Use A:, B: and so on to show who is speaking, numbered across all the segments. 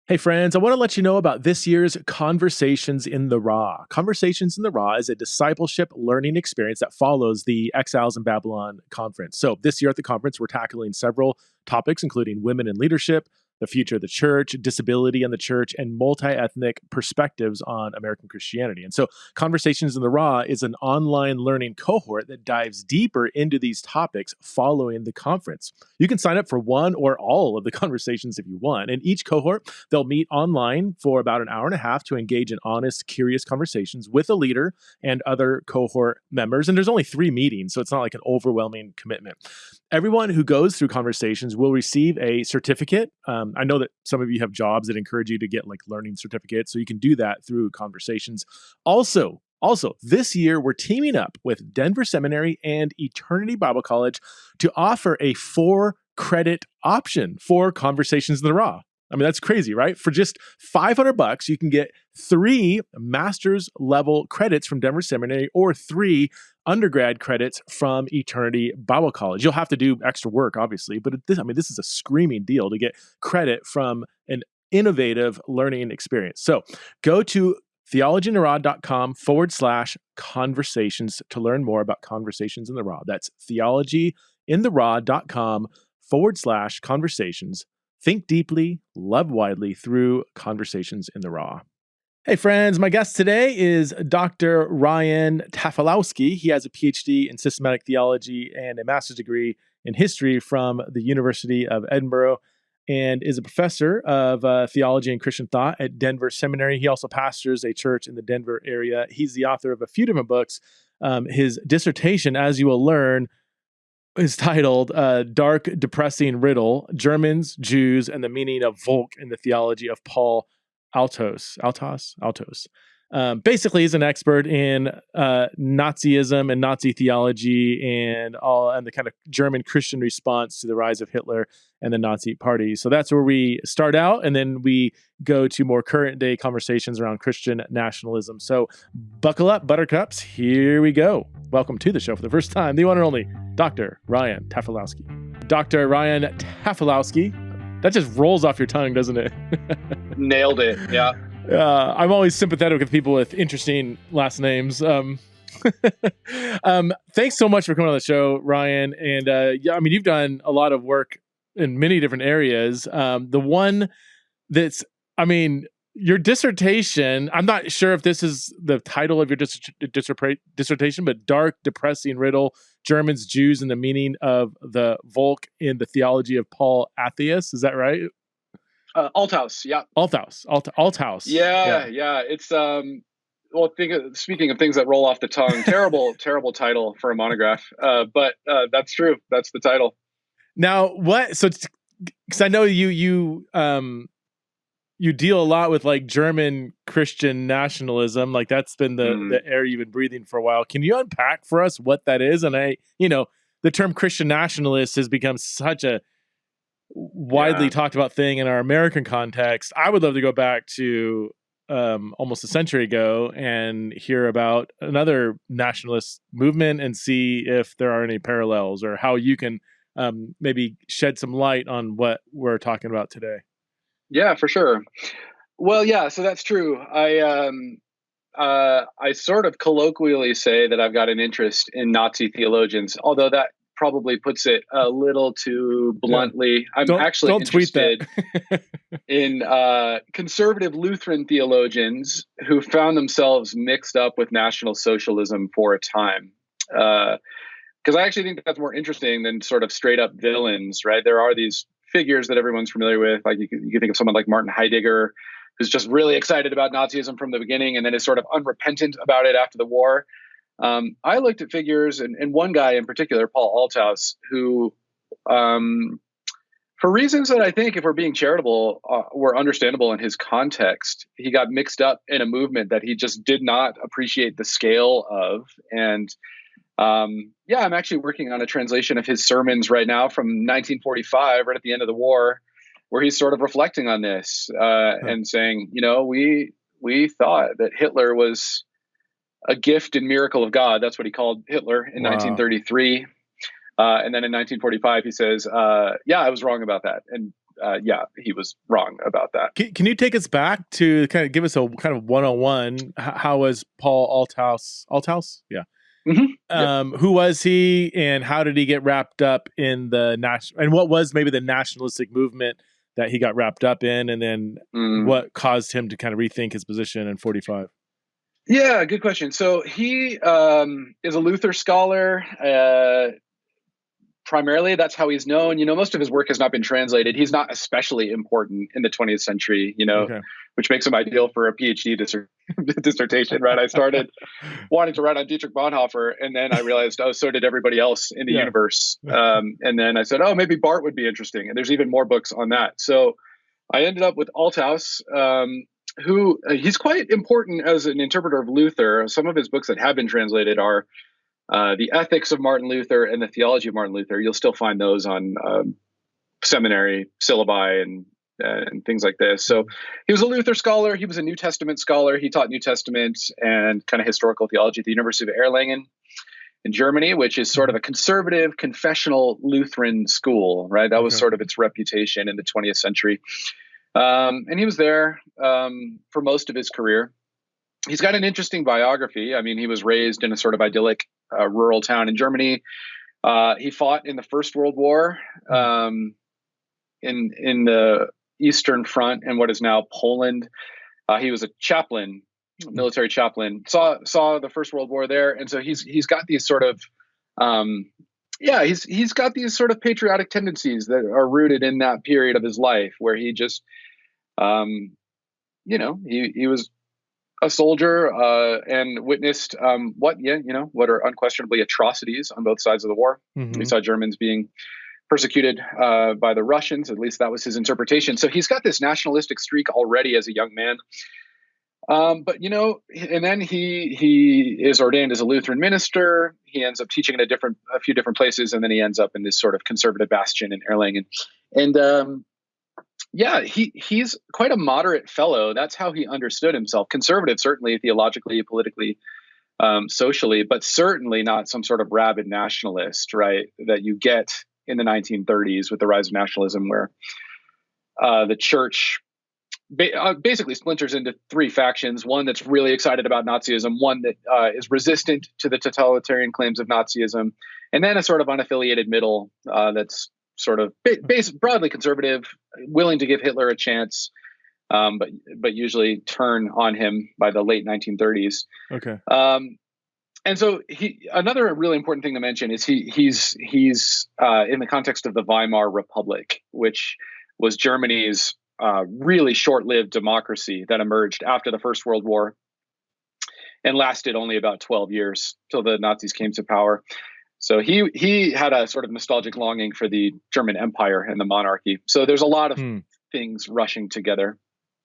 A: Hey friends, I want to let you know about this year's Conversations in the Raw. Conversations in the Raw is a discipleship learning experience that follows the Exiles in Babylon conference. So this year at the conference, we're tackling several topics, including women in leadership, the future of the church, disability in the church, and multi-ethnic perspectives on American Christianity. And so Conversations in the Raw is an online learning cohort that dives deeper into these topics following the conference. You can sign up for one or all of the conversations if you want. And each cohort, they'll meet online for about an hour and a half to engage in honest, curious conversations with a leader and other cohort members. And there's only 3 meetings, so it's not like an overwhelming commitment. Everyone who goes through conversations will receive a certificate. I know that some of you have jobs that encourage you to get like learning certificates, so you can do that through conversations. Also, this year we're teaming up with Denver Seminary and Eternity Bible College to offer a 4-credit option for Conversations in the Raw. I mean, that's crazy, right? For just $500, you can get 3 master's level credits from Denver Seminary or 3 undergrad credits from Eternity Bible College. You'll have to do extra work, obviously, but this is a screaming deal to get credit from an innovative learning experience. So go to theologian-in-residence.com/conversations to learn more about Conversations in the Raw. That's theologian-in-the-raw.com/conversations. Think deeply, love widely through Conversations in the Raw. Hey friends, my guest today is Dr. Ryan Tafilowski. He has a PhD in systematic theology and a master's degree in history from the University of Edinburgh and is a professor of theology and Christian thought at Denver Seminary. He also pastors a church in the Denver area. He's the author of a few different books. His dissertation, as you will learn, is titled Dark, Depressing Riddle, Germans, Jews, and the Meaning of Volk in the Theology of Paul Altos. Basically, he's an expert in Nazism and Nazi theology and the kind of German Christian response to the rise of Hitler and the Nazi Party. So that's where we start out, and then we go to more current day conversations around Christian nationalism. So buckle up, buttercups. Here we go. Welcome to the show for the first time, the one and only Dr. Ryan Tafilowski. Dr. Ryan Tafilowski. That just rolls off your tongue, doesn't it?
B: Nailed it. Yeah.
A: I'm always sympathetic with people with interesting last names. Thanks so much for coming on the show, Ryan. And you've done a lot of work in many different areas. The one that's, your dissertation, I'm not sure if this is the title of your dissertation, but Dark, Depressing Riddle, Germans, Jews, and the Meaning of the Volk in the Theology of Paul Atheist. Is that right?
B: Althaus, yeah.
A: Althaus.
B: Yeah. It's speaking of things that roll off the tongue, terrible title for a monograph. But that's true. That's the title.
A: Now, because I know you deal a lot with like German Christian nationalism, like that's been the air you've been breathing for a while. Can you unpack for us what that is? And the term Christian nationalist has become such a widely talked about thing in our American context. I would love to go back to almost a century ago and hear about another nationalist movement and see if there are any parallels or how you can maybe shed some light on what we're talking about today.
B: Yeah, for sure. Well, yeah, so that's true. I sort of colloquially say that I've got an interest in Nazi theologians, although that probably puts it a little too bluntly. I'm actually interested in conservative Lutheran theologians who found themselves mixed up with National Socialism for a time. Because I actually think that's more interesting than sort of straight up villains, right? There are these figures that everyone's familiar with. Like you can think of someone like Martin Heidegger, who's just really excited about Nazism from the beginning and then is sort of unrepentant about it after the war. I looked at figures, and one guy in particular, Paul Althaus, who, for reasons that I think, if we're being charitable, were understandable in his context, he got mixed up in a movement that he just did not appreciate the scale of. And I'm actually working on a translation of his sermons right now from 1945, right at the end of the war, where he's sort of reflecting on this and saying, we thought that Hitler was a gift and miracle of God. That's what he called Hitler in 1933. And then in 1945, he says, I was wrong about that. And he was wrong about that.
A: Can you take us back to kind of give us a kind of 101? How was Paul Althaus? Althaus? Yeah.
B: Mm-hmm.
A: Who was he, and how did he get wrapped up in the and what was maybe the nationalistic movement that he got wrapped up in, and then what caused him to kind of rethink his position in 45?
B: Yeah, good question. So he is a Luther scholar. Primarily, that's how he's known. Most of his work has not been translated. He's not especially important in the 20th century, which makes him ideal for a PhD dissertation, right? I started wanting to write on Dietrich Bonhoeffer, and then I realized, so did everybody else in the universe. And then I said, maybe Barth would be interesting. And there's even more books on that. So I ended up with Althaus, who he's quite important as an interpreter of Luther. Some of his books that have been translated are The Ethics of Martin Luther and the Theology of Martin Luther. You'll still find those on seminary syllabi and things like this. So he was a Luther scholar. He was a New Testament scholar. He taught New Testament and kind of historical theology at the University of Erlangen in Germany, which is sort of a conservative, confessional Lutheran school, right? That was sort of its reputation in the 20th century. And he was there for most of his career. He's got an interesting biography. I mean, he was raised in a sort of idyllic rural town in Germany. He fought in the First World War in the Eastern Front and what is now Poland. He was a chaplain, military chaplain. Saw the First World War there, and so he's got these sort of he's got these sort of patriotic tendencies that are rooted in that period of his life where he just he was a soldier and witnessed what are unquestionably atrocities on both sides of the war. We saw Germans being persecuted by the Russians. At least that was his interpretation. So he's got this nationalistic streak already as a young man. And then he is ordained as a Lutheran minister. He ends up teaching in a few different places, and then he ends up in this sort of conservative bastion in Erlangen. And he's quite a moderate fellow. That's how he understood himself. Conservative, certainly theologically, politically, socially, but certainly not some sort of rabid nationalist, right? That you get in the 1930s with the rise of nationalism, where the church basically splinters into three factions. One that's really excited about Nazism, one that is resistant to the totalitarian claims of Nazism, and then a sort of unaffiliated middle that's sort of broadly conservative, willing to give Hitler a chance, but usually turn on him by the late 1930s.
A: Okay.
B: And so another really important thing to mention is he's in the context of the Weimar Republic, which was Germany's really short-lived democracy that emerged after the First World War and lasted only about 12 years till the Nazis came to power. So he had a sort of nostalgic longing for the German Empire and the monarchy. So there's a lot of things rushing together.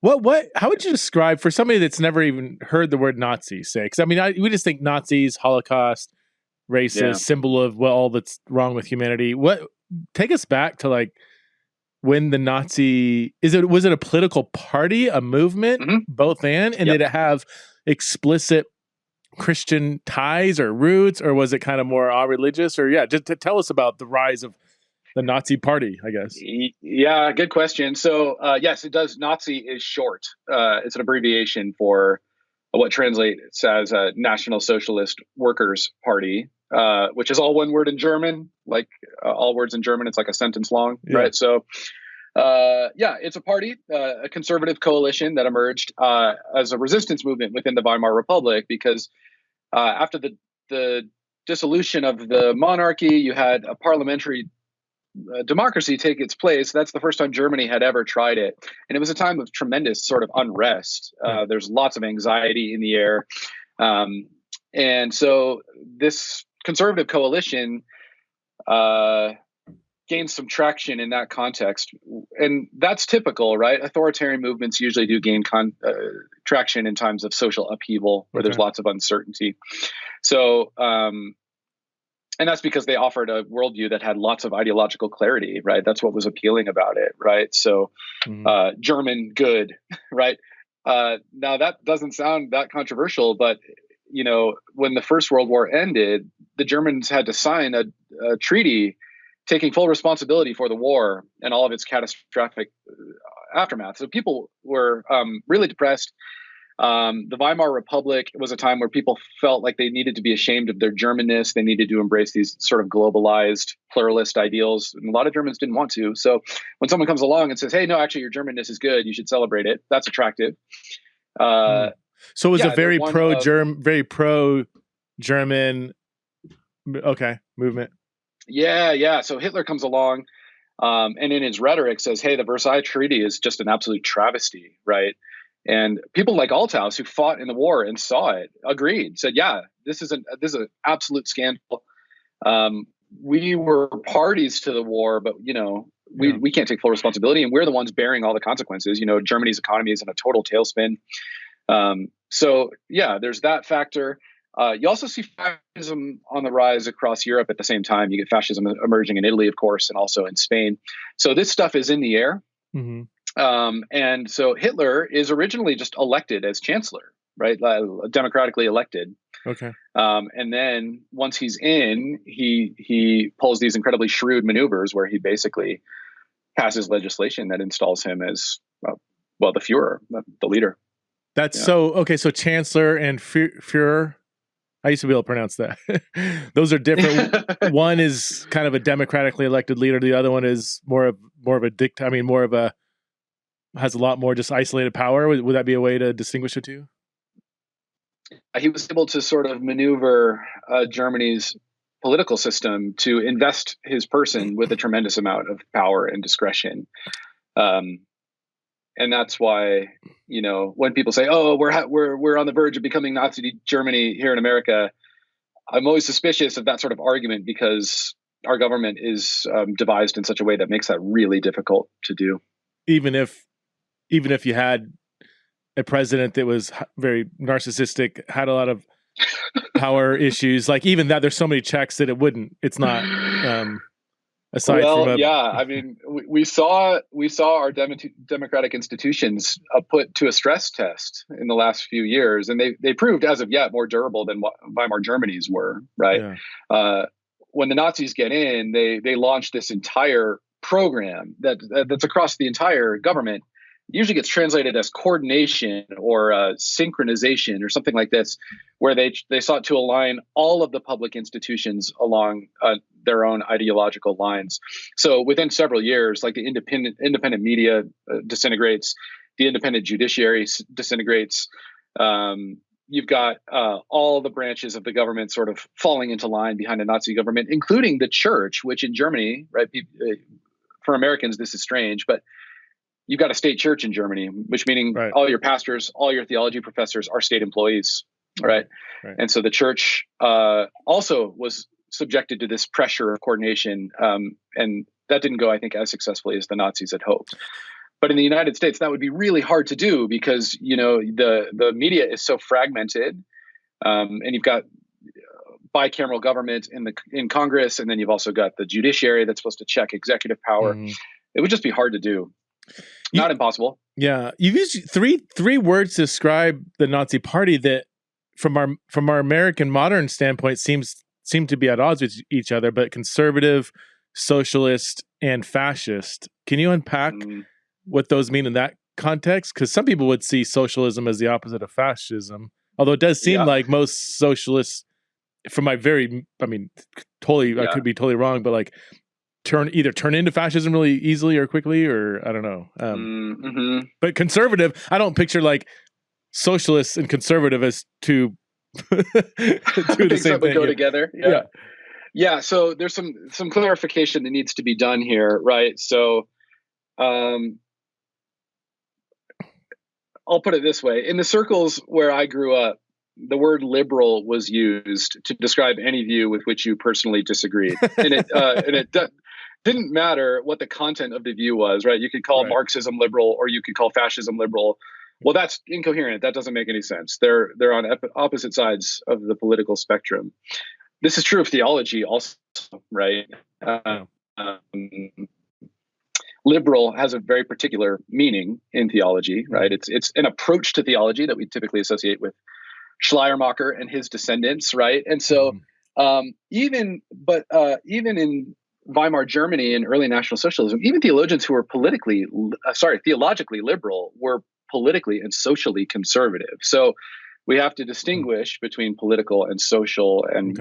A: How would you describe, for somebody that's never even heard the word Nazi, say? Because I mean, we just think Nazis, Holocaust, racist, symbol of all that's wrong with humanity. Take us back to like when the Nazi was it a political party, a movement, both and did it have explicit Christian ties or roots, or was it kind of more religious? Or just to tell us about the rise of the Nazi party, I guess.
B: Yeah, good question. So yes, it does. Nazi is short. It's an abbreviation for what translates as a National Socialist Workers' Party, which is all one word in German. Like all words in German, it's like a sentence long, right? So it's a party, a conservative coalition that emerged as a resistance movement within the Weimar Republic, because after the dissolution of the monarchy, you had a parliamentary democracy take its place. That's the first time Germany had ever tried it. And it was a time of tremendous sort of unrest. There's lots of anxiety in the air. And so this conservative coalition gained some traction in that context. And that's typical, right? Authoritarian movements usually do gain traction in times of social upheaval where there's lots of uncertainty. So, and that's because they offered a worldview that had lots of ideological clarity, right? That's what was appealing about it, right? So German good, right? Now that doesn't sound that controversial, but when the First World War ended, the Germans had to sign a treaty taking full responsibility for the war and all of its catastrophic aftermath. So people were really depressed. The Weimar Republic was a time where people felt like they needed to be ashamed of their Germanness. They needed to embrace these sort of globalized pluralist ideals. And a lot of Germans didn't want to. So when someone comes along and says, hey, no, actually, your Germanness is good, you should celebrate it, that's attractive.
A: So it was a very pro-German, movement.
B: Yeah. So Hitler comes along and in his rhetoric says, hey, the Versailles Treaty is just an absolute travesty, right? And people like Althaus, who fought in the war and saw it, agreed, said, yeah, this is an absolute scandal. We were parties to the war, but, we can't take full responsibility, and we're the ones bearing all the consequences. Germany's economy is in a total tailspin. So, there's that factor. You also see fascism on the rise across Europe at the same time. You get fascism emerging in Italy, of course, and also in Spain. So this stuff is in the air.
A: Mm-hmm.
B: And so Hitler is originally just elected as chancellor, right? Democratically elected.
A: Okay.
B: And then once he's in, he pulls these incredibly shrewd maneuvers where he basically passes legislation that installs him as, the Führer, the leader.
A: That's so chancellor and Führer. I used to be able to pronounce that. Those are different. One is kind of a democratically elected leader. The other one is more of a dictator. Has a lot more just isolated power. Would that be a way to distinguish the two?
B: He was able to sort of maneuver Germany's political system to invest his person with a tremendous amount of power and discretion. And that's why, when people say, "Oh, we're on the verge of becoming Nazi Germany here in America," I'm always suspicious of that sort of argument because our government is devised in such a way that makes that really difficult to do.
A: Even if you had a president that was very narcissistic, had a lot of power issues, like even that, there's so many checks that it's not. Aside from
B: we saw our democratic institutions put to a stress test in the last few years, and they proved as of yet more durable than what Weimar Germany's were. Right. Yeah. When the Nazis get in, they launched this entire program that's across the entire government. It usually gets translated as coordination or synchronization or something like this, where they sought to align all of the public institutions along their own ideological lines. So within several years, like the independent media disintegrates, the independent judiciary disintegrates. You've got all the branches of the government sort of falling into line behind a Nazi government, including the church, which in Germany, right, for Americans, this is strange, but you've got a state church in Germany, which meaning all your pastors, all your theology professors are state employees, right? And so the church also was subjected to this pressure of coordination, and that didn't go, I think, as successfully as the Nazis had hoped. But in the United States, that would be really hard to do because the media is so fragmented, and you've got bicameral government in Congress, and then you've also got the judiciary that's supposed to check executive power. It would just be hard to do. Not impossible.
A: Yeah, you've used three words to describe the Nazi Party that, from our American modern standpoint, seem to be at odds with each other. But conservative, socialist, and fascist. Can you unpack what those mean in that context? Because some people would see socialism as the opposite of fascism. Although it does seem like most socialists, from my I could be totally wrong, but like turn into fascism really easily or quickly, or I don't know. But conservative, I don't picture like socialists and conservative as two the same thing.
B: Go together. Yeah. So there's some clarification that needs to be done here, right? So, I'll put it this way: in the circles where I grew up, the word liberal was used to describe any view with which you personally disagreed, and it didn't matter what the content of the view was, right? You could call Marxism liberal, or you could call fascism liberal. Well, that's incoherent. That doesn't make any sense. They're on opposite sides of the political spectrum. This is true of theology also, right? Liberal has a very particular meaning in theology, right? It's an approach to theology that we typically associate with Schleiermacher and his descendants, right? And so even in Weimar Germany and early National Socialism, even theologians who were theologically liberal were politically and socially conservative. So we have to distinguish between political and social and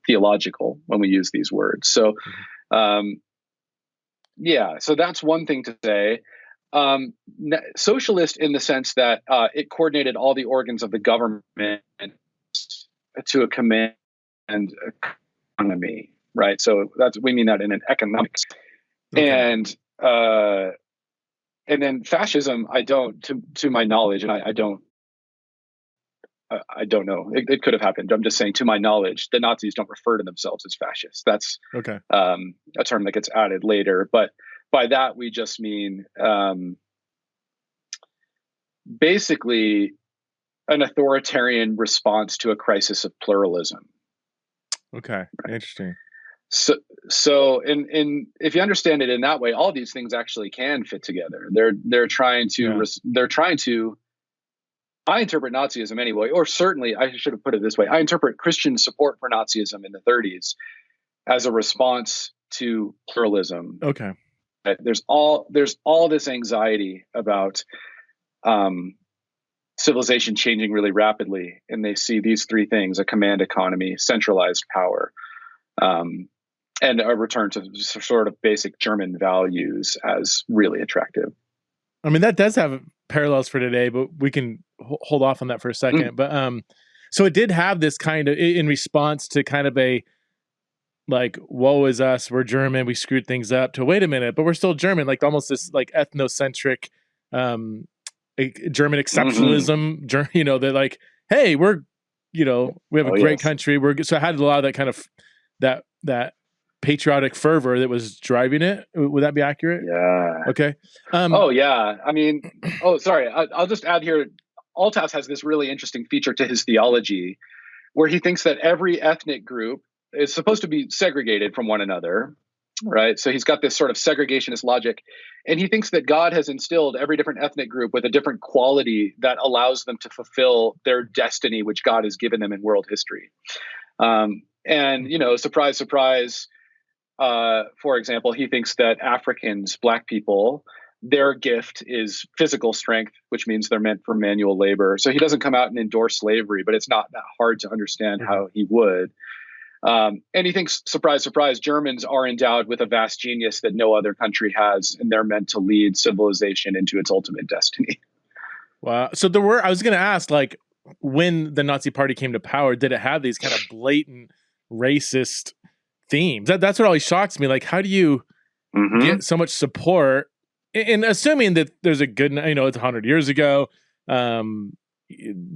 B: theological when we use these words. So, so that's one thing to say. Socialist in the sense that it coordinated all the organs of the government to a command economy, right? So we mean that in an economics. And then fascism, I don't, to my knowledge, and I don't know. It could have happened. I'm just saying, to my knowledge, the Nazis don't refer to themselves as fascists. That's a term that gets added later. But by that, we just mean basically an authoritarian response to a crisis of pluralism. Okay, right. Interesting. So if you understand it in that way, all these things actually can fit together. They're trying to. I interpret Nazism anyway, or certainly I should have put it this way. I interpret Christian support for Nazism in the 30s as a response to pluralism. Okay. There's all this anxiety about civilization changing really rapidly, and they see these three things: a command economy, centralized power, and a return to sort of basic German values as really attractive.
A: I mean, that does have parallels for today, but we can hold off on that for a second. But so it did have this kind of, in response to kind of a, like, woe is us, we're German, we screwed things up, to wait a minute, but we're still German, like almost this like ethnocentric German exceptionalism, you know, they're like, hey, we're, you know, we have a great country. So it had a lot of that kind of that patriotic fervor that was driving it. Would that be accurate? Yeah. Okay. I mean, sorry. I'll just add here, Althaus has this really interesting feature to his theology where he thinks that every ethnic group is supposed to be segregated from one another, right? So he's got this sort of segregationist logic, and he thinks that God has instilled every different ethnic group with a different quality that allows them to fulfill their destiny, which God has given them in world history. And, you know, surprise, surprise, for example, he thinks that Africans, Black people, their gift is physical strength, which means they're meant for manual labor. So he doesn't come out and endorse slavery, but it's not that hard to understand how he would. And he thinks, surprise, surprise, Germans are endowed with a vast genius that no other country has, and they're meant to lead civilization into its ultimate destiny. Wow. So I was going to ask, like, when the Nazi Party came to power, did it have these kind of blatant racist themes? That's what always shocks me. Like, how do you get so much support? And assuming that there's a good, you know, it's 100 years ago. A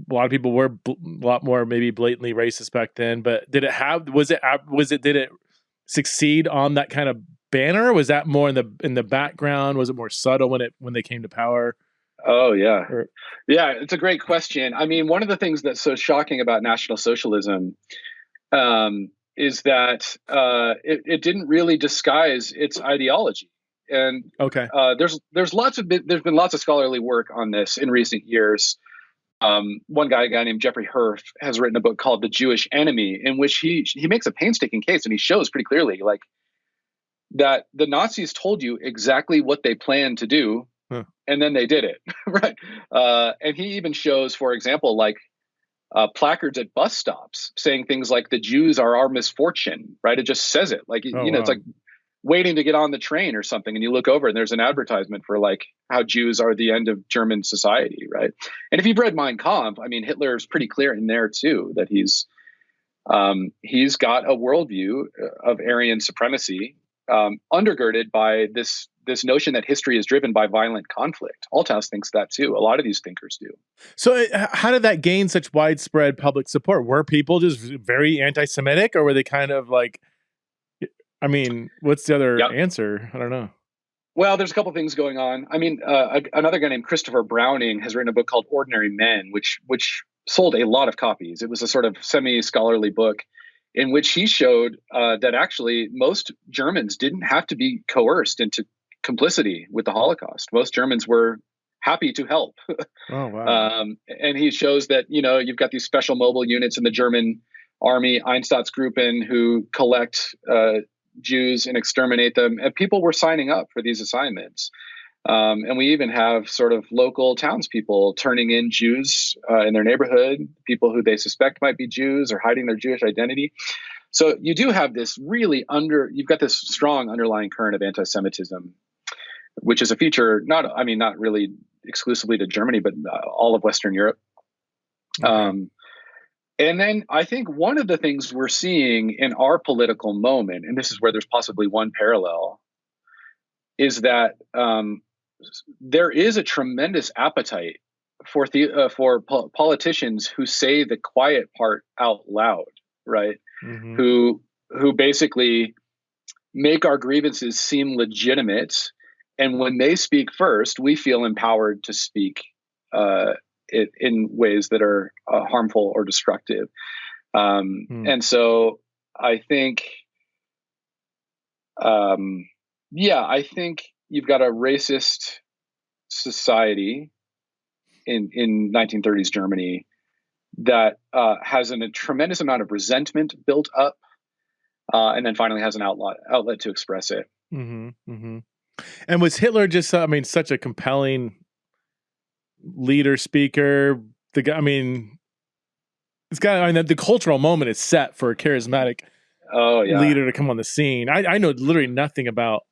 A: lot of people were a lot more maybe blatantly racist back then. But did it succeed on that kind of banner? Was that more in the background? Was it more subtle when they came to power? Oh, yeah. Yeah, it's a great question. I mean, one of the things that's so shocking about National Socialism is that it didn't really disguise its ideology. And there's been lots of scholarly work on this in recent years. One guy, a guy named Jeffrey Herf, has written a book called The Jewish Enemy, in which he makes a painstaking case, and he shows pretty clearly, like, that the Nazis told you exactly what they planned to do, and then they did it, right? And he even shows, for example, like placards at bus stops saying things like "the Jews are our misfortune," right? It just says it, like it's like waiting to get on the train or something, and you look over and there's an advertisement for like how Jews are the end of German society, right? And if you've read Mein Kampf, I mean, Hitler's pretty clear in there too that he's got a worldview of Aryan supremacy, undergirded by this notion that history is driven by violent conflict. Althaus thinks that too. A lot of these thinkers do. So how did that gain such widespread public support? Were people just very anti-Semitic, or were they kind of like, I mean, what's the other answer? I don't know. Well, there's a couple things going on. I mean, another guy named Christopher Browning has written a book called Ordinary Men, which sold a lot of copies. It was a sort of semi-scholarly book in which he showed that actually most Germans didn't have to be coerced into complicity with the Holocaust. Most Germans were happy to help. Oh, wow. And he shows that, you know, you've got these special mobile units in the German army, Einsatzgruppen, who collect
B: Jews and exterminate them. And people were signing up for these assignments. And we even have sort of local townspeople turning in Jews in their neighborhood, people who they suspect might be Jews or hiding their Jewish identity. So you do have this you've got this strong underlying current of anti-Semitism, which is a feature, not really exclusively to Germany, but all of Western Europe. Okay. And then I think one of the things we're seeing in our political moment, and this is where there's possibly one parallel, is that there is a tremendous appetite for politicians who say the quiet part out loud, right? Mm-hmm. Who basically make our grievances seem legitimate, and when they speak first, we feel empowered to speak in ways that are harmful or destructive. And so I think, I think you've got a racist society in 1930s Germany that has a tremendous amount of resentment built up, and then finally has an outlet to express it.
A: Mm-hmm, mm-hmm. And was Hitler just, such a compelling leader, speaker? The cultural moment is set for a charismatic leader to come on the scene. I know literally nothing about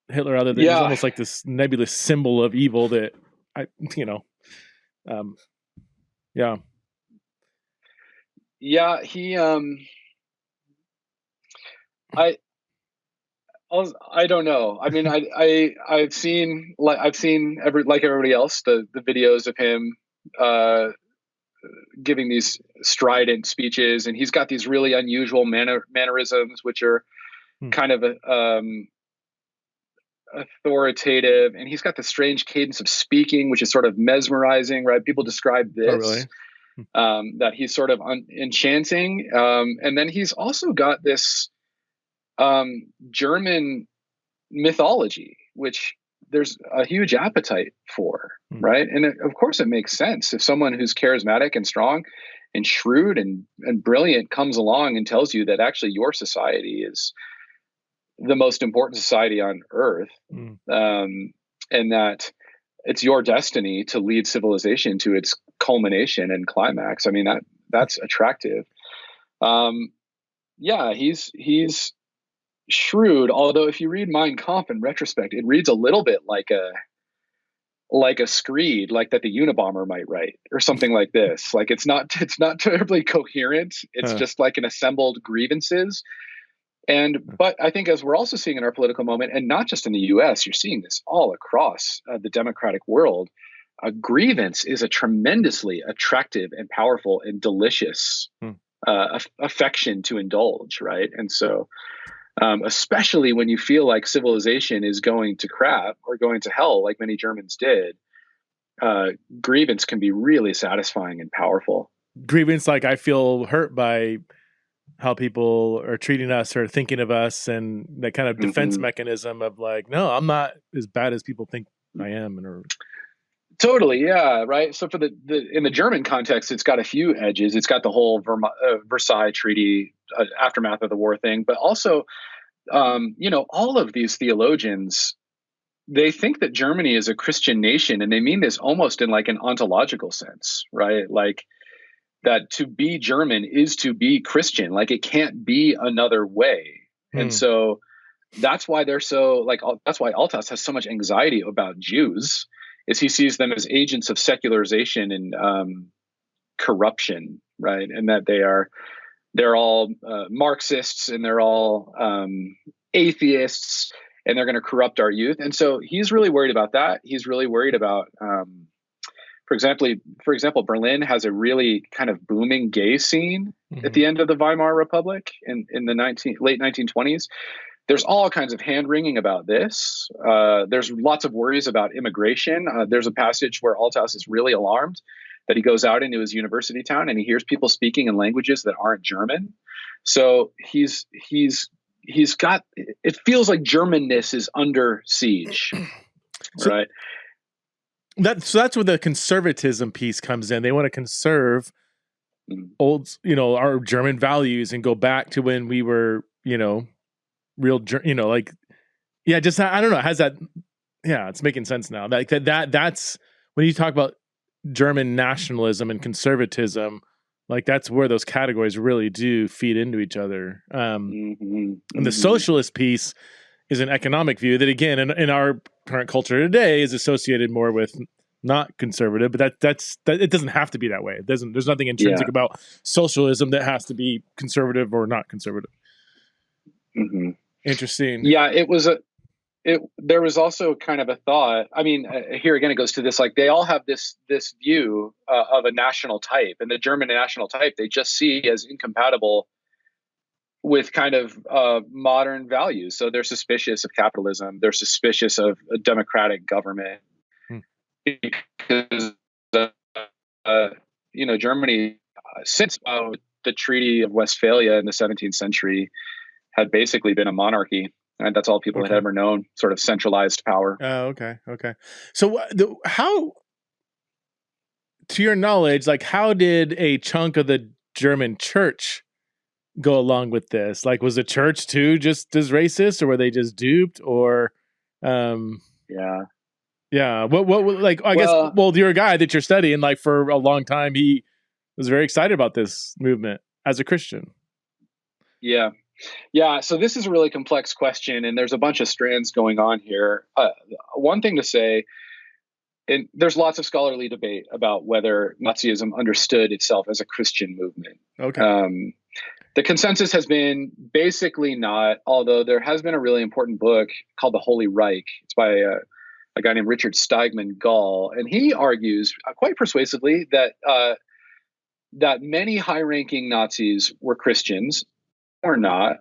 A: Hitler other than he's almost like this nebulous symbol of evil that I don't know. I mean, I've seen like everybody else the videos of him giving these strident speeches, and he's got these really unusual mannerisms, which are kind of authoritative, and he's got the strange cadence of speaking, which is sort of mesmerizing, right? People describe this, that he's sort of enchanting, and then he's also got this German mythology, which there's a huge appetite for, right? And of course it makes sense if someone who's charismatic and strong and shrewd and brilliant comes along and tells you that actually your society is the most important society on earth, and that it's your destiny to lead civilization to its culmination and climax. I mean, that's attractive. He's shrewd, although if you read Mein Kampf in retrospect, it reads a little bit like a screed, like that the Unabomber might write or something like this. Like it's not terribly coherent. It's just like an assembled grievances. But I think as we're also seeing in our political moment, and not just in the US, you're seeing this all across the democratic world, a grievance is a tremendously attractive and powerful and delicious affection to indulge, right? And so especially when you feel like civilization is going to crap or going to hell, like many Germans did, grievance can be really satisfying and powerful. Grievance, like I feel hurt by how people are treating us or thinking of us, and that kind of defense mechanism of like, no, I'm not as bad as people think I am.
B: Totally, yeah, right. So for in the German context, it's got a few edges. It's got the whole Versailles Treaty, aftermath of the war thing, but also, all of these theologians, they think that Germany is a Christian nation, and they mean this almost in like an ontological sense, right? Like that to be German is to be Christian. Like it can't be another way. And so that's why that's why Althaus has so much anxiety about Jews, is he sees them as agents of secularization and corruption, right? And that they're all Marxists, and they're all atheists, and they're going to corrupt our youth. And so he's really worried about that. He's really worried about, for example, Berlin has a really kind of booming gay scene at the end of the Weimar Republic in the late 1920s. There's all kinds of hand-wringing about this. There's lots of worries about immigration. There's a passage where Althaus is really alarmed that he goes out into his university town and he hears people speaking in languages that aren't German. So he's got, it feels like Germanness is under siege, right?
A: That's where the conservatism piece comes in. They want to conserve old, our German values and go back to when we were, real, like, yeah, just, I don't know, has that, yeah, it's making sense now. Like that's when you talk about German nationalism and conservatism, like that's where those categories really do feed into each other. And the socialist piece is an economic view that, again, in our current culture today, is associated more with not conservative, but that it doesn't have to be that way. There's nothing intrinsic about socialism that has to be conservative or not conservative. Interesting.
B: Yeah, there was also kind of a thought. I mean, here again, it goes to this, like, they all have this view of a national type, and the German national type they just see as incompatible with kind of modern values. So they're suspicious of capitalism. They're suspicious of a democratic government because, Germany, since the Treaty of Westphalia in the 17th century, had basically been a monarchy. And that's all people had ever known, sort of centralized power.
A: Oh, okay. So how, to your knowledge, like, how did a chunk of the German church go along with this? Like, was the church too just as racist, or were they just duped, or what like, I guess, you're a guy that you're studying, like, for a long time, he was very excited about this movement as a Christian.
B: Yeah, so this is a really complex question, and there's a bunch of strands going on here. One thing to say, and there's lots of scholarly debate about whether Nazism understood itself as a Christian movement. The consensus has been basically not, although there has been a really important book called The Holy Reich. It's by a guy named Richard Steigmann Gall, and he argues quite persuasively that many high-ranking Nazis were Christians, or not.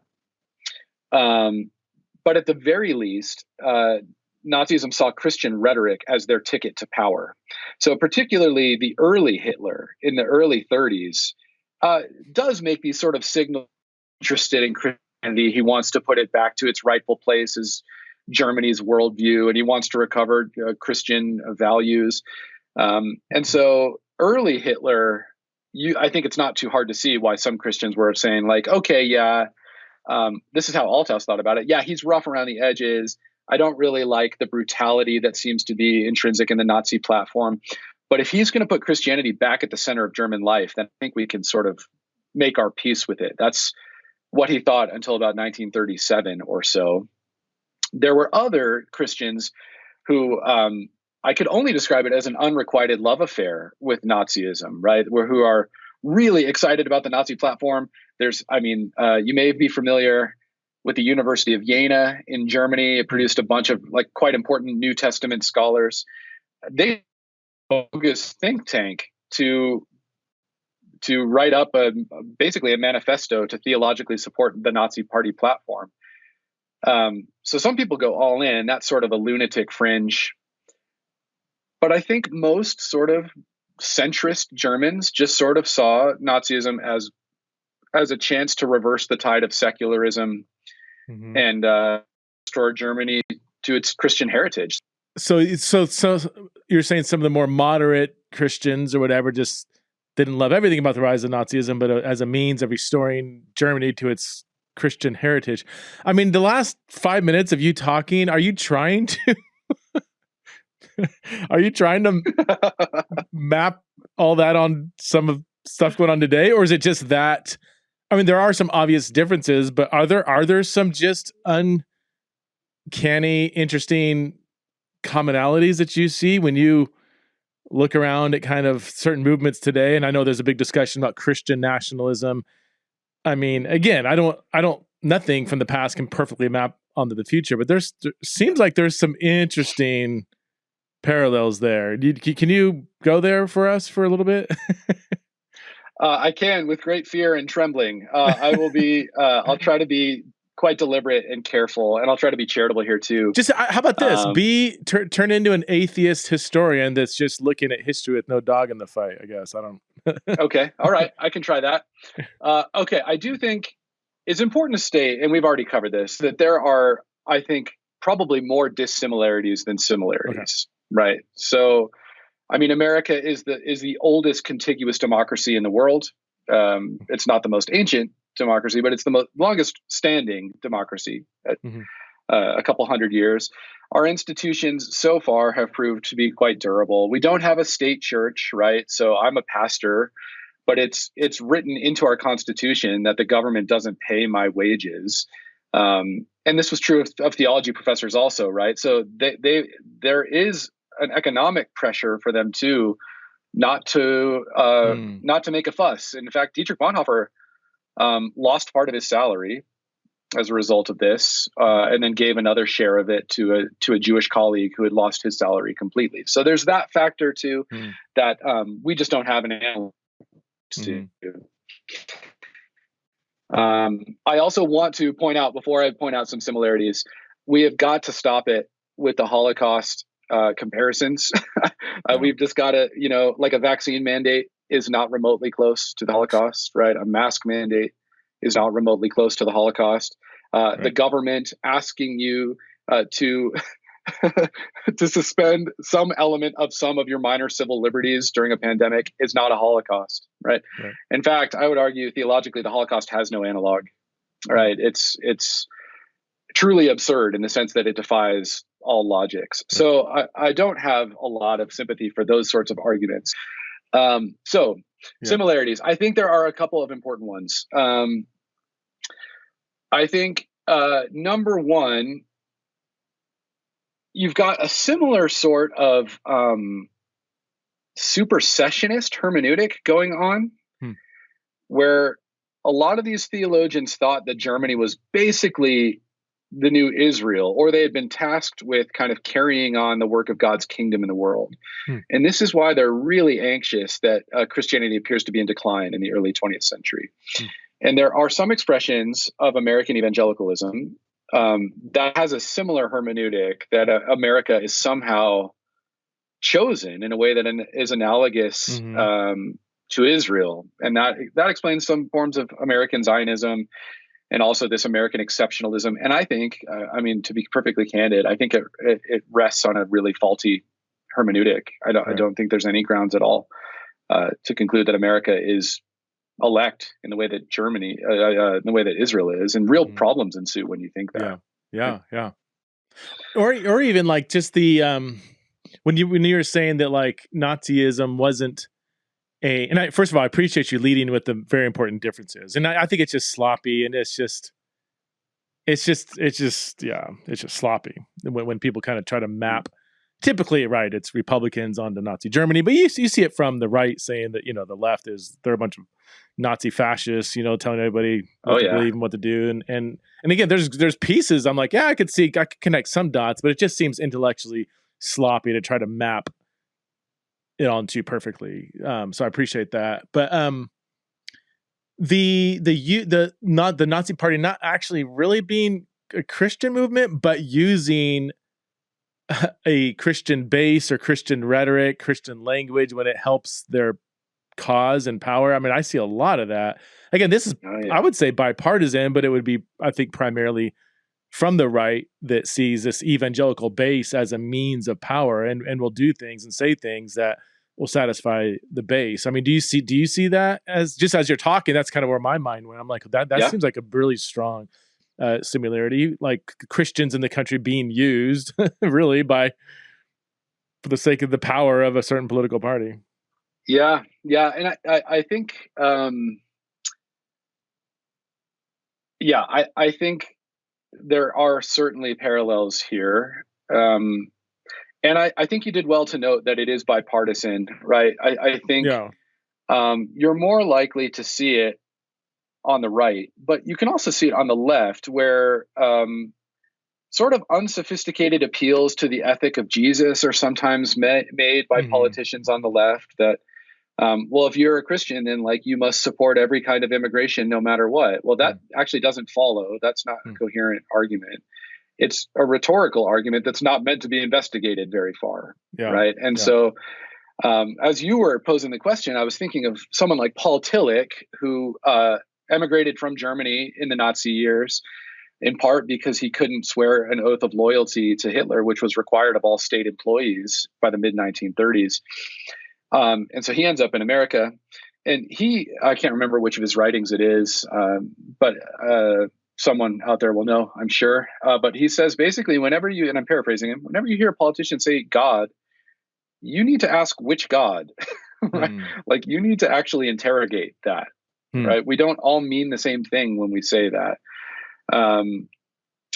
B: But at the very least, Nazism saw Christian rhetoric as their ticket to power. So particularly the early Hitler in the early 30s does make these sort of signals interested in Christianity. He wants to put it back to its rightful place as Germany's worldview, and he wants to recover Christian values. And so early Hitler, I think it's not too hard to see why some Christians were saying, like, okay, yeah, this is how Althaus thought about it. Yeah, he's rough around the edges. I don't really like the brutality that seems to be intrinsic in the Nazi platform. But if he's going to put Christianity back at the center of German life, then I think we can sort of make our peace with it. That's what he thought until about 1937 or so. There were other Christians who I could only describe it as an unrequited love affair with Nazism, right? Who are really excited about the Nazi platform. You may be familiar with the University of Jena in Germany. It produced a bunch of, like, quite important New Testament scholars. They bogus think tank to write up basically a manifesto to theologically support the Nazi party platform. So some people go all in. That's sort of a lunatic fringe. But I think most sort of centrist Germans just sort of saw Nazism as a chance to reverse the tide of secularism and restore Germany to its Christian heritage.
A: So you're saying some of the more moderate Christians or whatever just didn't love everything about the rise of Nazism, but as a means of restoring Germany to its Christian heritage. I mean, the last 5 minutes of you talking, are you trying to map all that on some of stuff going on today, or is it just that? I mean, there are some obvious differences, but are there some just uncanny, interesting commonalities that you see when you look around at kind of certain movements today? And I know there's a big discussion about Christian nationalism. I mean, again, nothing from the past can perfectly map onto the future, but there seems like there's some interesting parallels there. Can you go there for us for a little bit?
B: I can, with great fear and trembling. I will be. I'll try to be quite deliberate and careful, and I'll try to be charitable here too.
A: Just how about this? Turn into an atheist historian that's just looking at history with no dog in the fight. I guess I don't.
B: Okay, all right, I can try that. Okay, I do think it's important to state, and we've already covered this, that there are, I think, probably more dissimilarities than similarities. Right. So, I mean, America is the oldest contiguous democracy in the world. It's not the most ancient, democracy, but it's the longest standing democracy at a couple hundred years. Our institutions so far have proved to be quite durable. We don't have a state church, right? So I'm a pastor, but it's written into our constitution that the government doesn't pay my wages. And this was true of theology professors also, right? So there is an economic pressure for them too, not to make a fuss. In fact, Dietrich Bonhoeffer lost part of his salary as a result of this, and then gave another share of it to a Jewish colleague who had lost his salary completely. So there's that factor too, that we just don't have an analyst to. I also want to point out, before I point out some similarities, we have got to stop it with the Holocaust comparisons. We've just got to, like a vaccine mandate is not remotely close to the Holocaust, right? A mask mandate is not remotely close to the Holocaust. Right. The government asking you to to suspend some element of some of your minor civil liberties during a pandemic is not a Holocaust, right? In fact, I would argue theologically the Holocaust has no analog, right? It's truly absurd in the sense that it defies all logics. So I don't have a lot of sympathy for those sorts of arguments. Similarities. I think there are a couple of important ones. I think number one, you've got a similar sort of supersessionist hermeneutic going on, where a lot of these theologians thought that Germany was basically the new Israel, or they had been tasked with kind of carrying on the work of God's kingdom in the world. And this is why they're really anxious that Christianity appears to be in decline in the early 20th century. And there are some expressions of American evangelicalism that has a similar hermeneutic, that America is somehow chosen in a way that is analogous to Israel. And that explains some forms of American Zionism and also this American exceptionalism. And I think, to be perfectly candid, I think it rests on a really faulty hermeneutic. I don't think there's any grounds at all to conclude that America is elect in the way that Germany, in the way that Israel is, and real problems ensue when you think that.
A: Yeah. Or even like just the when you were saying that like Nazism wasn't first of all, I appreciate you leading with the very important differences, and I think it's just sloppy, and it's just sloppy when people kind of try to map. Typically, right, it's Republicans onto Nazi Germany, but you see it from the right saying that the left they're a bunch of Nazi fascists, telling everybody what to believe and what to do, and again, there's pieces I'm like, I could connect some dots, but it just seems intellectually sloppy to try to map it onto perfectly. So I appreciate that, but the Nazi Party not actually really being a Christian movement, but using a Christian base or Christian rhetoric, Christian language when it helps their cause and power. I mean, I see a lot of that. Again, this is, I would say, bipartisan, but it would be, I think, primarily from the right that sees this evangelical base as a means of power and will do things and say things that will satisfy the base. I mean, do you see that as you're talking? That's kind of where my mind went. I'm like, that seems like a really strong similarity, like Christians in the country being used really for the sake of the power of a certain political party.
B: Yeah. And I think, I think there are certainly parallels here. And I think you did well to note that it is bipartisan, right? I think you're more likely to see it on the right, but you can also see it on the left, where sort of unsophisticated appeals to the ethic of Jesus are sometimes made by politicians on the left that, if you're a Christian, then you must support every kind of immigration no matter what. Well, that actually doesn't follow. That's not a coherent argument. It's a rhetorical argument that's not meant to be investigated very far, right? And so as you were posing the question, I was thinking of someone like Paul Tillich, who emigrated from Germany in the Nazi years, in part because he couldn't swear an oath of loyalty to Hitler, which was required of all state employees by the mid-1930s. And so he ends up in America. I can't remember which of his writings it is, but someone out there will know, I'm sure. But he says basically, whenever you, and I'm paraphrasing him, whenever you hear a politician say God, you need to ask which God, right? Like you need to actually interrogate that, right? We don't all mean the same thing when we say that.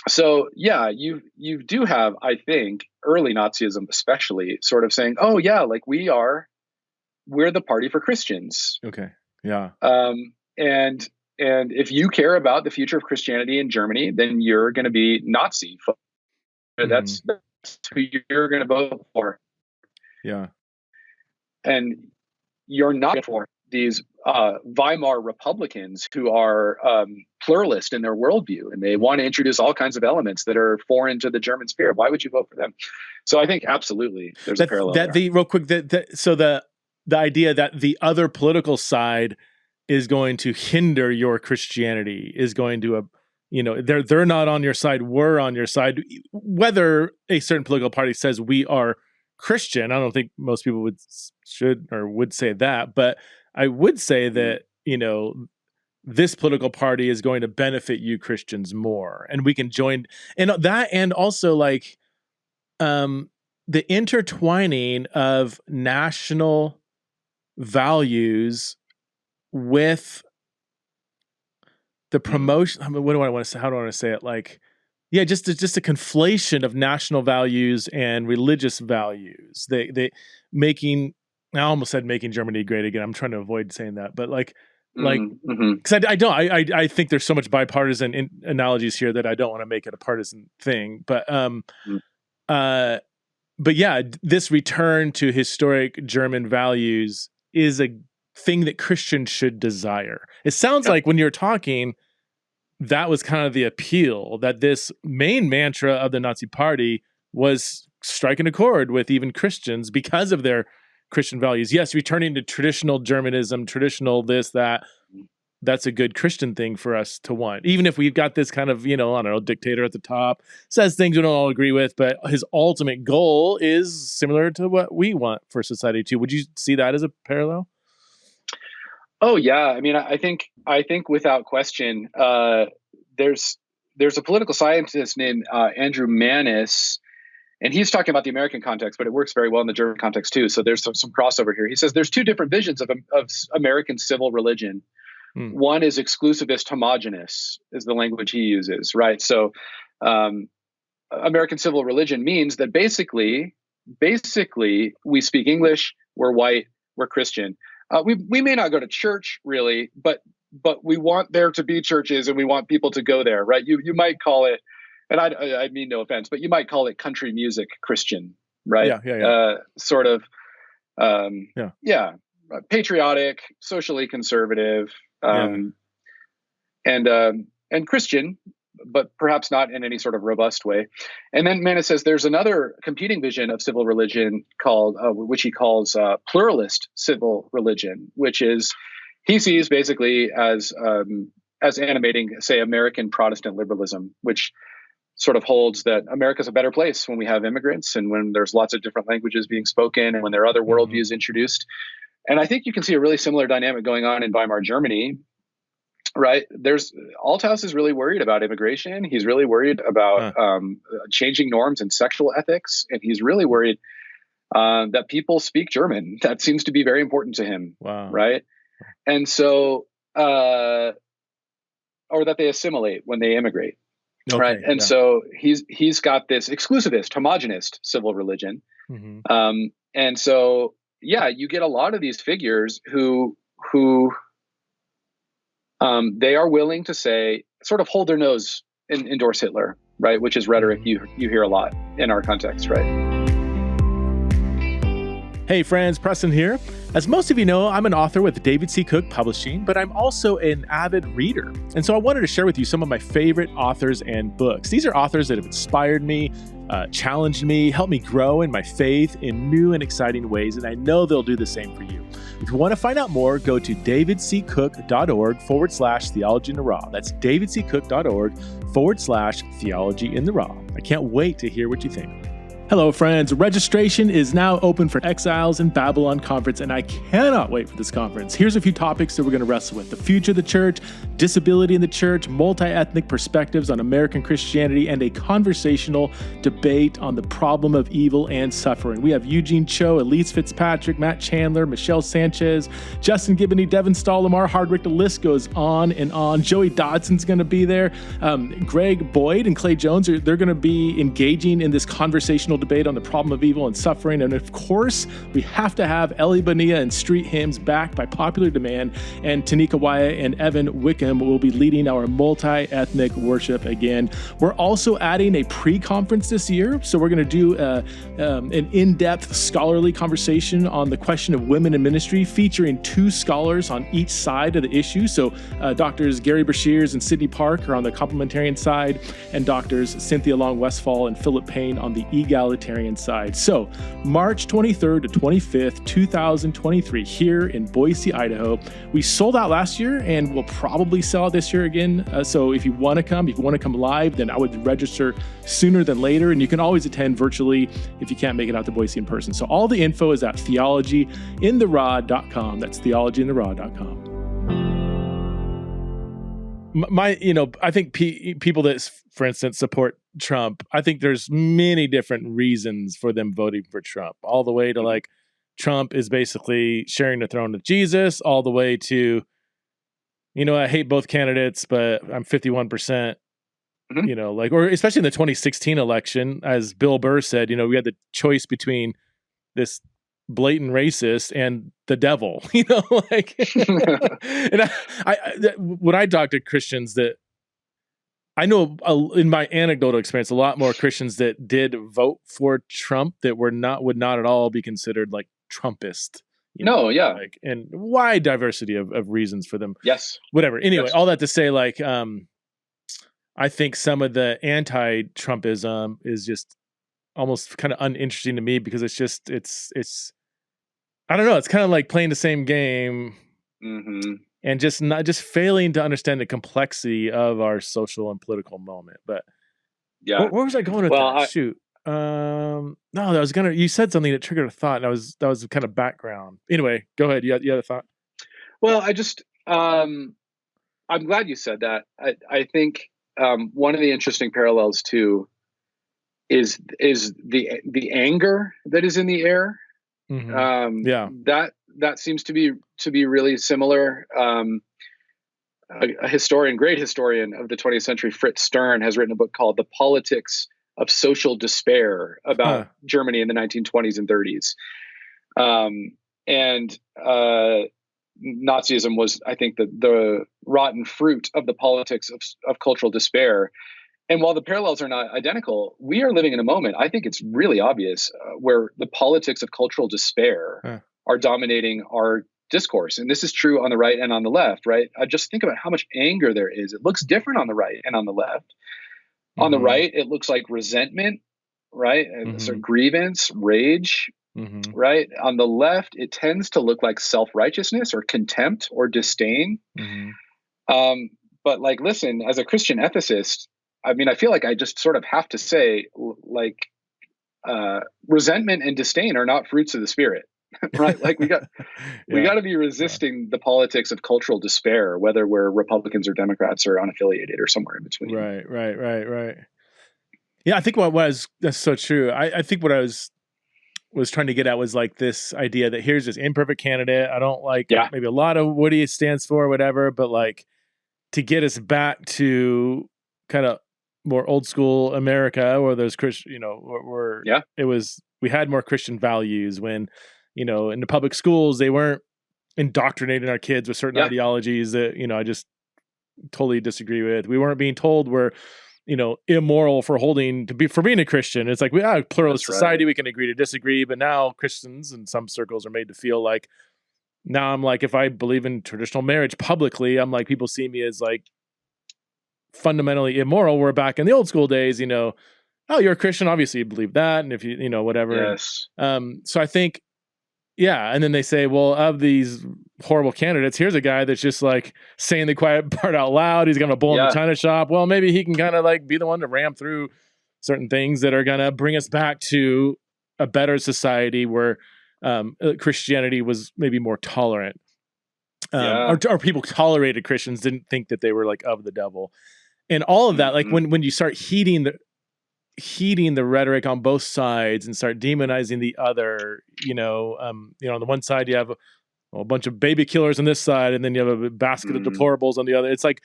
B: So yeah, you do have, I think, early Nazism especially sort of saying, oh yeah, like we're the party for Christians.
A: Okay. Yeah.
B: And if you care about the future of Christianity in Germany, then you're going to be Nazi. That's who you're going to vote for.
A: Yeah.
B: And you're not for these Weimar Republicans who are pluralist in their worldview, and they want to introduce all kinds of elements that are foreign to the German spirit. Why would you vote for them? So I think absolutely there's a parallel there.
A: Real quick, so the idea that the other political side is going to hinder your Christianity, is going to, they're not on your side, we're on your side. Whether a certain political party says we are Christian, I don't think most people would say that, but I would say that, this political party is going to benefit you Christians more, and we can join and that, and also like the intertwining of national values with the promotion. I mean, what do I want to say? How do I want to say it? Like, yeah, just a conflation of national values and religious values. They making. I almost said making Germany great again. I'm trying to avoid saying that, but because I think there's so much bipartisan analogies here that I don't want to make it a partisan thing. But yeah, this return to historic German values is a thing that Christians should desire. It sounds like when you're talking, that was kind of the appeal, that this main mantra of the Nazi Party was striking a chord with even Christians because of their Christian values. Yes, returning to traditional Germanism, traditional this, that, that's a good Christian thing for us to want. Even if we've got this kind of, dictator at the top, says things we don't all agree with, but his ultimate goal is similar to what we want for society too. Would you see that as a parallel?
B: Oh yeah. I mean, I think without question, there's a political scientist named Andrew Manis, and he's talking about the American context, but it works very well in the German context too. So there's some crossover here. He says there's two different visions of American civil religion. One is exclusivist homogenous, is the language he uses, right? So American civil religion means that basically we speak English, we're white, we're Christian. We may not go to church really, but we want there to be churches and we want people to go there, right? You might call it, and I mean no offense, but you might call it country music Christian, right? Yeah. Sort of, patriotic, socially conservative, and Christian, but perhaps not in any sort of robust way. And then Manis says there's another competing vision of civil religion called, which he calls pluralist civil religion, which is he sees basically as animating, say, American Protestant liberalism, which sort of holds that America's a better place when we have immigrants and when there's lots of different languages being spoken and when there are other worldviews introduced. And I think you can see a really similar dynamic going on in Weimar Germany, right? Althaus is really worried about immigration. He's really worried about changing norms and sexual ethics. And he's really worried that people speak German. That seems to be very important to him, right? And so, or that they assimilate when they immigrate. Okay, right. And so he's got this exclusivist, homogenist civil religion. And so, you get a lot of these figures who they are willing to say, sort of hold their nose and endorse Hitler, right? Which is rhetoric you hear a lot in our context, right?
A: Hey friends, Preston here. As most of you know, I'm an author with David C. Cook Publishing, but I'm also an avid reader. And so I wanted to share with you some of my favorite authors and books. These are authors that have inspired me, challenged me, helped me grow in my faith in new and exciting ways, and I know they'll do the same for you. If you want to find out more, go to davidccook.org/Theology-in-the-Raw. That's davidccook.org/Theology-in-the-Raw. I can't wait to hear what you think. Hello, friends. Registration is now open for Exiles in Babylon Conference, and I cannot wait for this conference. Here's a few topics that we're going to wrestle with: the future of the church, disability in the church, multi-ethnic perspectives on American Christianity, and a conversational debate on the problem of evil and suffering. We have Eugene Cho, Elise Fitzpatrick, Matt Chandler, Michelle Sanchez, Justin Gibney, Devin Stahl, Lamar Hardwick. The list goes on and on. Joey Dodson's going to be there. Greg Boyd and Clay Jones, they're going to be engaging in this conversational debate on the problem of evil and suffering. And of course, we have to have Ellie Bonilla and Street Hymns back by popular demand, and Tanika Wyatt and Evan Wickham will be leading our multi-ethnic worship again. We're also adding a pre-conference this year, so we're going to do an in-depth scholarly conversation on the question of women in ministry, featuring two scholars on each side of the issue. So Doctors Gary Brashears and Sydney Park are on the complementarian side, and Doctors Cynthia Long Westfall and Philip Payne on the egalitarian side. So March 23rd to 25th, 2023, here in Boise, Idaho. We sold out last year and we'll probably sell out this year again. So if you want to come live, then I would register sooner than later. And you can always attend virtually if you can't make it out to Boise in person. So all the info is at theologyintheraw.com. That's theologyintheraw.com. I think people that, for instance, support Trump, I think there's many different reasons for them voting for Trump, all the way to like Trump is basically sharing the throne with Jesus, all the way to, I hate both candidates, but I'm 51%, or especially in the 2016 election, as Bill Burr said, we had the choice between this blatant racist and the devil, and when I talk to Christians that I know in my anecdotal experience, a lot more Christians that did vote for Trump that would not at all be considered like Trumpist.
B: And
A: wide diversity of reasons for them.
B: Yes.
A: Whatever. Anyway,
B: yes.
A: All that to say, I think some of the anti-Trumpism is just almost kind of uninteresting to me, because it's I don't know. It's kind of like playing the same game, and just failing to understand the complexity of our social and political moment. But
B: yeah,
A: where was I going with that? Shoot. No, you said something that triggered a thought, and that was kind of background. Anyway, go ahead. You had a thought?
B: Well, I'm glad you said that. I think one of the interesting parallels too is the anger that is in the air. That seems to be really similar. A great historian of the 20th century, Fritz Stern, has written a book called The Politics of Social Despair about Germany in the 1920s and 30s. And Nazism was, I think, the rotten fruit of the politics of cultural despair. And while the parallels are not identical, we are living in a moment, I think it's really obvious, where the politics of cultural despair are dominating our discourse. And this is true on the right and on the left, right? Just think about how much anger there is. It looks different on the right and on the left. On the right, it looks like resentment, right? And sort of grievance, rage, right? On the left, it tends to look like self-righteousness or contempt or disdain. But listen, as a Christian ethicist, I mean, I feel like I just sort of have to say, resentment and disdain are not fruits of the Spirit, right? We got to be resisting the politics of cultural despair, whether we're Republicans or Democrats or unaffiliated or somewhere in between.
A: Right. Yeah, I think that's so true. I think what I was trying to get at was this idea that here's this imperfect candidate. I don't like maybe a lot of what he stands for, or whatever, but to get us back to kind of more old school America, where there's Christian, we had more Christian values when, in the public schools, they weren't indoctrinating our kids with certain ideologies that, I just totally disagree with. We weren't being told we're, immoral for being a Christian. It's we are a pluralist society. We can agree to disagree, but now Christians in some circles are made to feel now I'm if I believe in traditional marriage publicly, I'm people see me as fundamentally immoral. We're back in the old school days, oh, you're a Christian, obviously you believe that, and if you whatever.
B: Yes.
A: So I think, and then they say, well, of these horrible candidates, here's a guy that's just saying the quiet part out loud. He's gonna bull in the china shop. Well, maybe he can kind of be the one to ram through certain things that are going to bring us back to a better society where Christianity was maybe more tolerant. Or people tolerated Christians, didn't think that they were like of the devil. And all of that, like when you start heeding the rhetoric on both sides and start demonizing the other, on the one side you have a bunch of baby killers on this side, and then you have a basket of deplorables on the other. It's like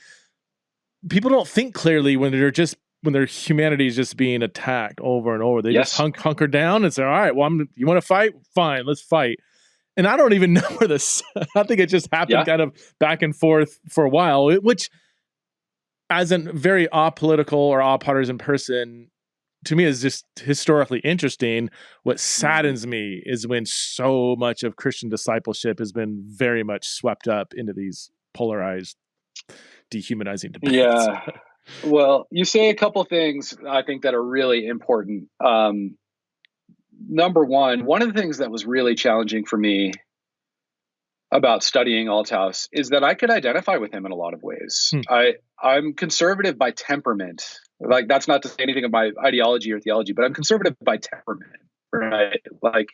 A: people don't think clearly when their humanity is just being attacked over and over. They just hunker down and say, all right, well, you want to fight? Fine, let's fight. And I don't even know where this, I think it just happened kind of back and forth for a while, which as a very apolitical or partisan person, to me is just historically interesting. What saddens me is when so much of Christian discipleship has been very much swept up into these polarized, dehumanizing debates.
B: Yeah. Well, you say a couple things I think that are really important. Number one of the things that was really challenging for me about studying Althaus is that I could identify with him in a lot of ways. I'm conservative by temperament. Like, that's not to say anything of my ideology or theology, but I'm conservative by temperament, right? Like,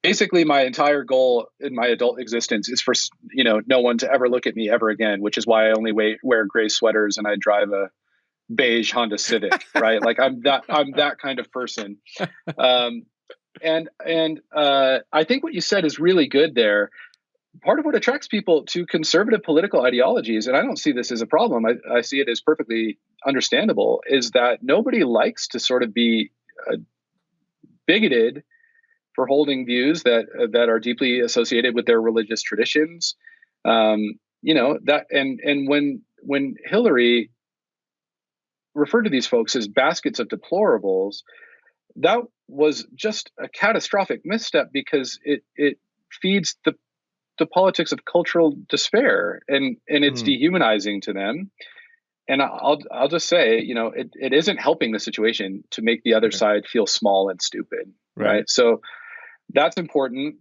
B: basically my entire goal in my adult existence is for, no one to ever look at me ever again, which is why I only wear gray sweaters and I drive a beige Honda Civic, right? Like, I'm that kind of person. And I think what you said is really good there. Part of what attracts people to conservative political ideologies, and I don't see this as a problem, I see it as perfectly understandable, is that nobody likes to sort of be bigoted for holding views that are deeply associated with their religious traditions. That and when Hillary referred to these folks as baskets of deplorables, that was just a catastrophic misstep, because it feeds the politics of cultural despair, and it's dehumanizing to them. And I'll just say, it isn't helping the situation to make the other side feel small and stupid, right? So that's important.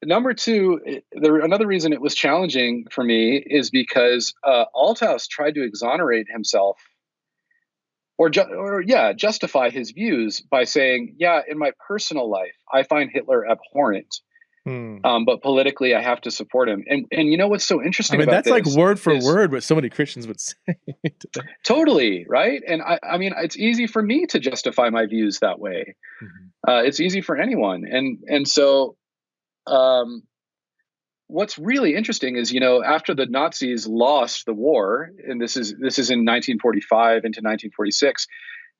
B: Number two, another reason it was challenging for me is because Althaus tried to exonerate himself or justify his views by saying, in my personal life, I find Hitler abhorrent. But politically, I have to support him. And you know what's so interesting about
A: that's like word for word what so many Christians would say.
B: Totally, right? And I mean, it's easy for me to justify my views that way. It's easy for anyone. And so what's really interesting is, after the Nazis lost the war, and this is in 1945 into 1946,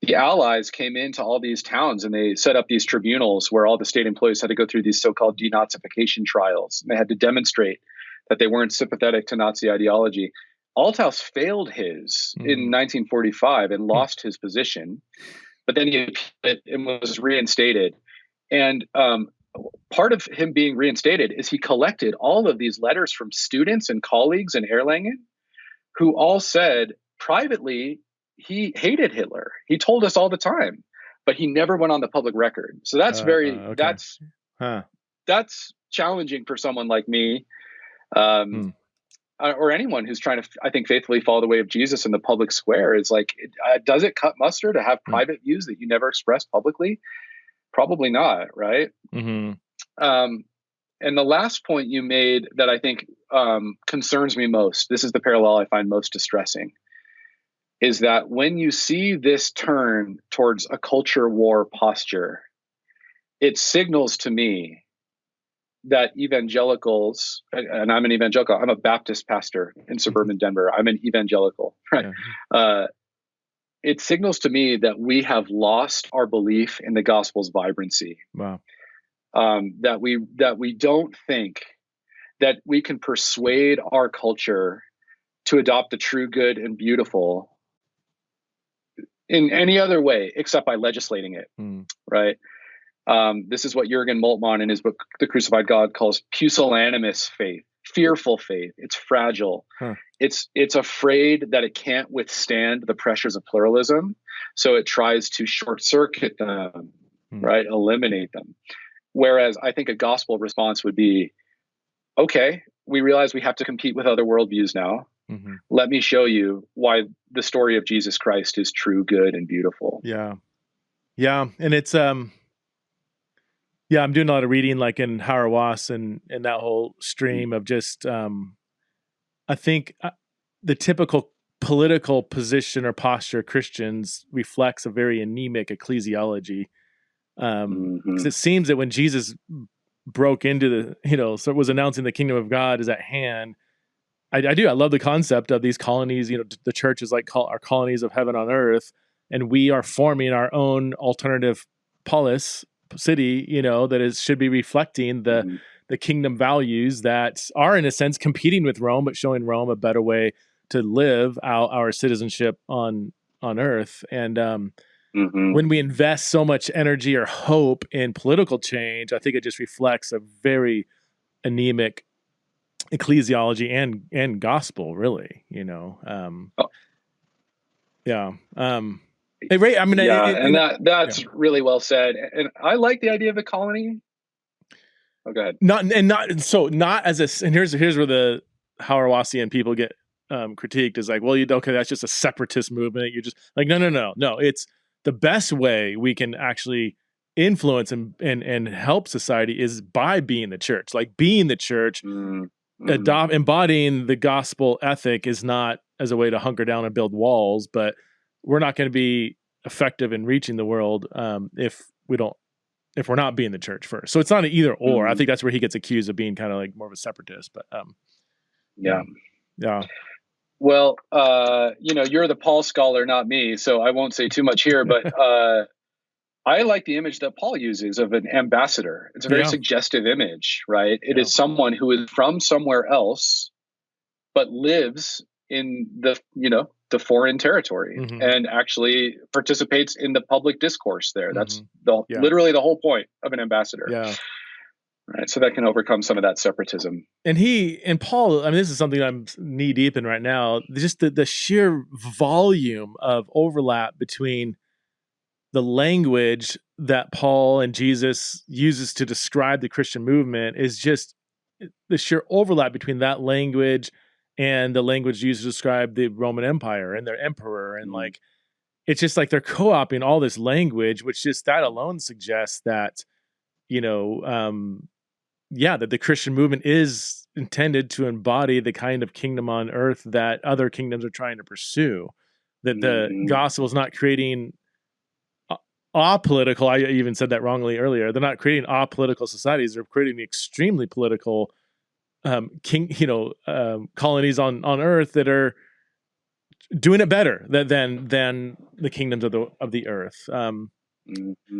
B: the Allies came into all these towns and they set up these tribunals where all the state employees had to go through these so-called denazification trials. And they had to demonstrate that they weren't sympathetic to Nazi ideology. Althaus failed his in 1945 and lost his position, but then he appealed and was reinstated. And part of him being reinstated is he collected all of these letters from students and colleagues in Erlangen who all said privately he hated Hitler. He told us all the time, but he never went on the public record. So that's that's challenging for someone like me, or anyone who's trying to, I think, faithfully follow the way of Jesus in the public square. It's like, does it cut mustard to have private views that you never express publicly? Probably not, right? And the last point you made that I think concerns me most, this is the parallel I find most distressing, is that when you see this turn towards a culture war posture, it signals to me that evangelicals, and I'm an evangelical, I'm a Baptist pastor in suburban Denver, I'm an evangelical, right? It signals to me that we have lost our belief in the gospel's vibrancy.
A: Wow.
B: That we don't think that we can persuade our culture to adopt the true, good, and beautiful in any other way except by legislating it, right? This is what Jürgen Moltmann in his book, The Crucified God, calls pusillanimous faith, fearful faith. It's fragile. It's afraid that it can't withstand the pressures of pluralism, so it tries to short circuit them, right? Eliminate them. Whereas I think a gospel response would be, okay, we realize we have to compete with other worldviews now.
A: Mm-hmm.
B: Let me show you why the story of Jesus Christ is true, good, and beautiful.
A: Yeah. Yeah. And it's, yeah, I'm doing a lot of reading like in Hauerwas and that whole stream of just, I think the typical political position or posture of Christians reflects a very anemic ecclesiology. Because
B: Mm-hmm.
A: it seems that when Jesus broke into the, so it was announcing the kingdom of God is at hand. I love the concept of these colonies. The church is like our colonies of heaven on earth, and we are forming our own alternative polis city. Should be reflecting
B: Mm-hmm.
A: the kingdom values that are in a sense competing with Rome, but showing Rome a better way to live out our citizenship on earth. And
B: Mm-hmm.
A: when we invest so much energy or hope in political change, I think it just reflects a very anemic ecclesiology and gospel, really.
B: Oh,
A: Yeah. Ray, I mean,
B: yeah, and
A: yeah.
B: that's really well said. And I like the idea of a colony. Oh, go ahead.
A: Not as a, and here's where the Hauerwasian people get critiqued is like, well, okay, that's just a separatist movement. You're just like, no. It's the best way we can actually influence and help society is by being the church. Like being the church,
B: Mm-hmm.
A: embodying the gospel ethic is not as a way to hunker down and build walls, but we're not going to be effective in reaching the world if we're not being the church first. So it's not an either or. I
B: Mm-hmm.
A: think that's where he gets accused of being kind of like more of a separatist. But
B: Yeah.
A: yeah.
B: Well, you're the Paul scholar, not me, so I won't say too much here, but I like the image that Paul uses of an ambassador. It's a very
A: Yeah.
B: suggestive image, right? It
A: Yeah.
B: is someone who is from somewhere else, but lives in the foreign territory
A: Mm-hmm.
B: and actually participates in the public discourse there. That's
A: Yeah.
B: literally the whole point of an ambassador.
A: Yeah.
B: Right. So that can overcome some of that separatism.
A: And Paul, I mean, this is something I'm knee deep in right now. Just the sheer volume of overlap between the language that Paul and Jesus uses to describe the Christian movement is just the sheer overlap between that language and the language used to describe the Roman Empire and their emperor. And like, it's just like they're co-opting all this language, which just that alone suggests that, that the Christian movement is intended to embody the kind of kingdom on earth that other kingdoms are trying to pursue. That the gospel is not creating apolitical. I even said that wrongly earlier. They're not creating apolitical societies. They're creating extremely political colonies on earth that are doing it better than the kingdoms of the earth.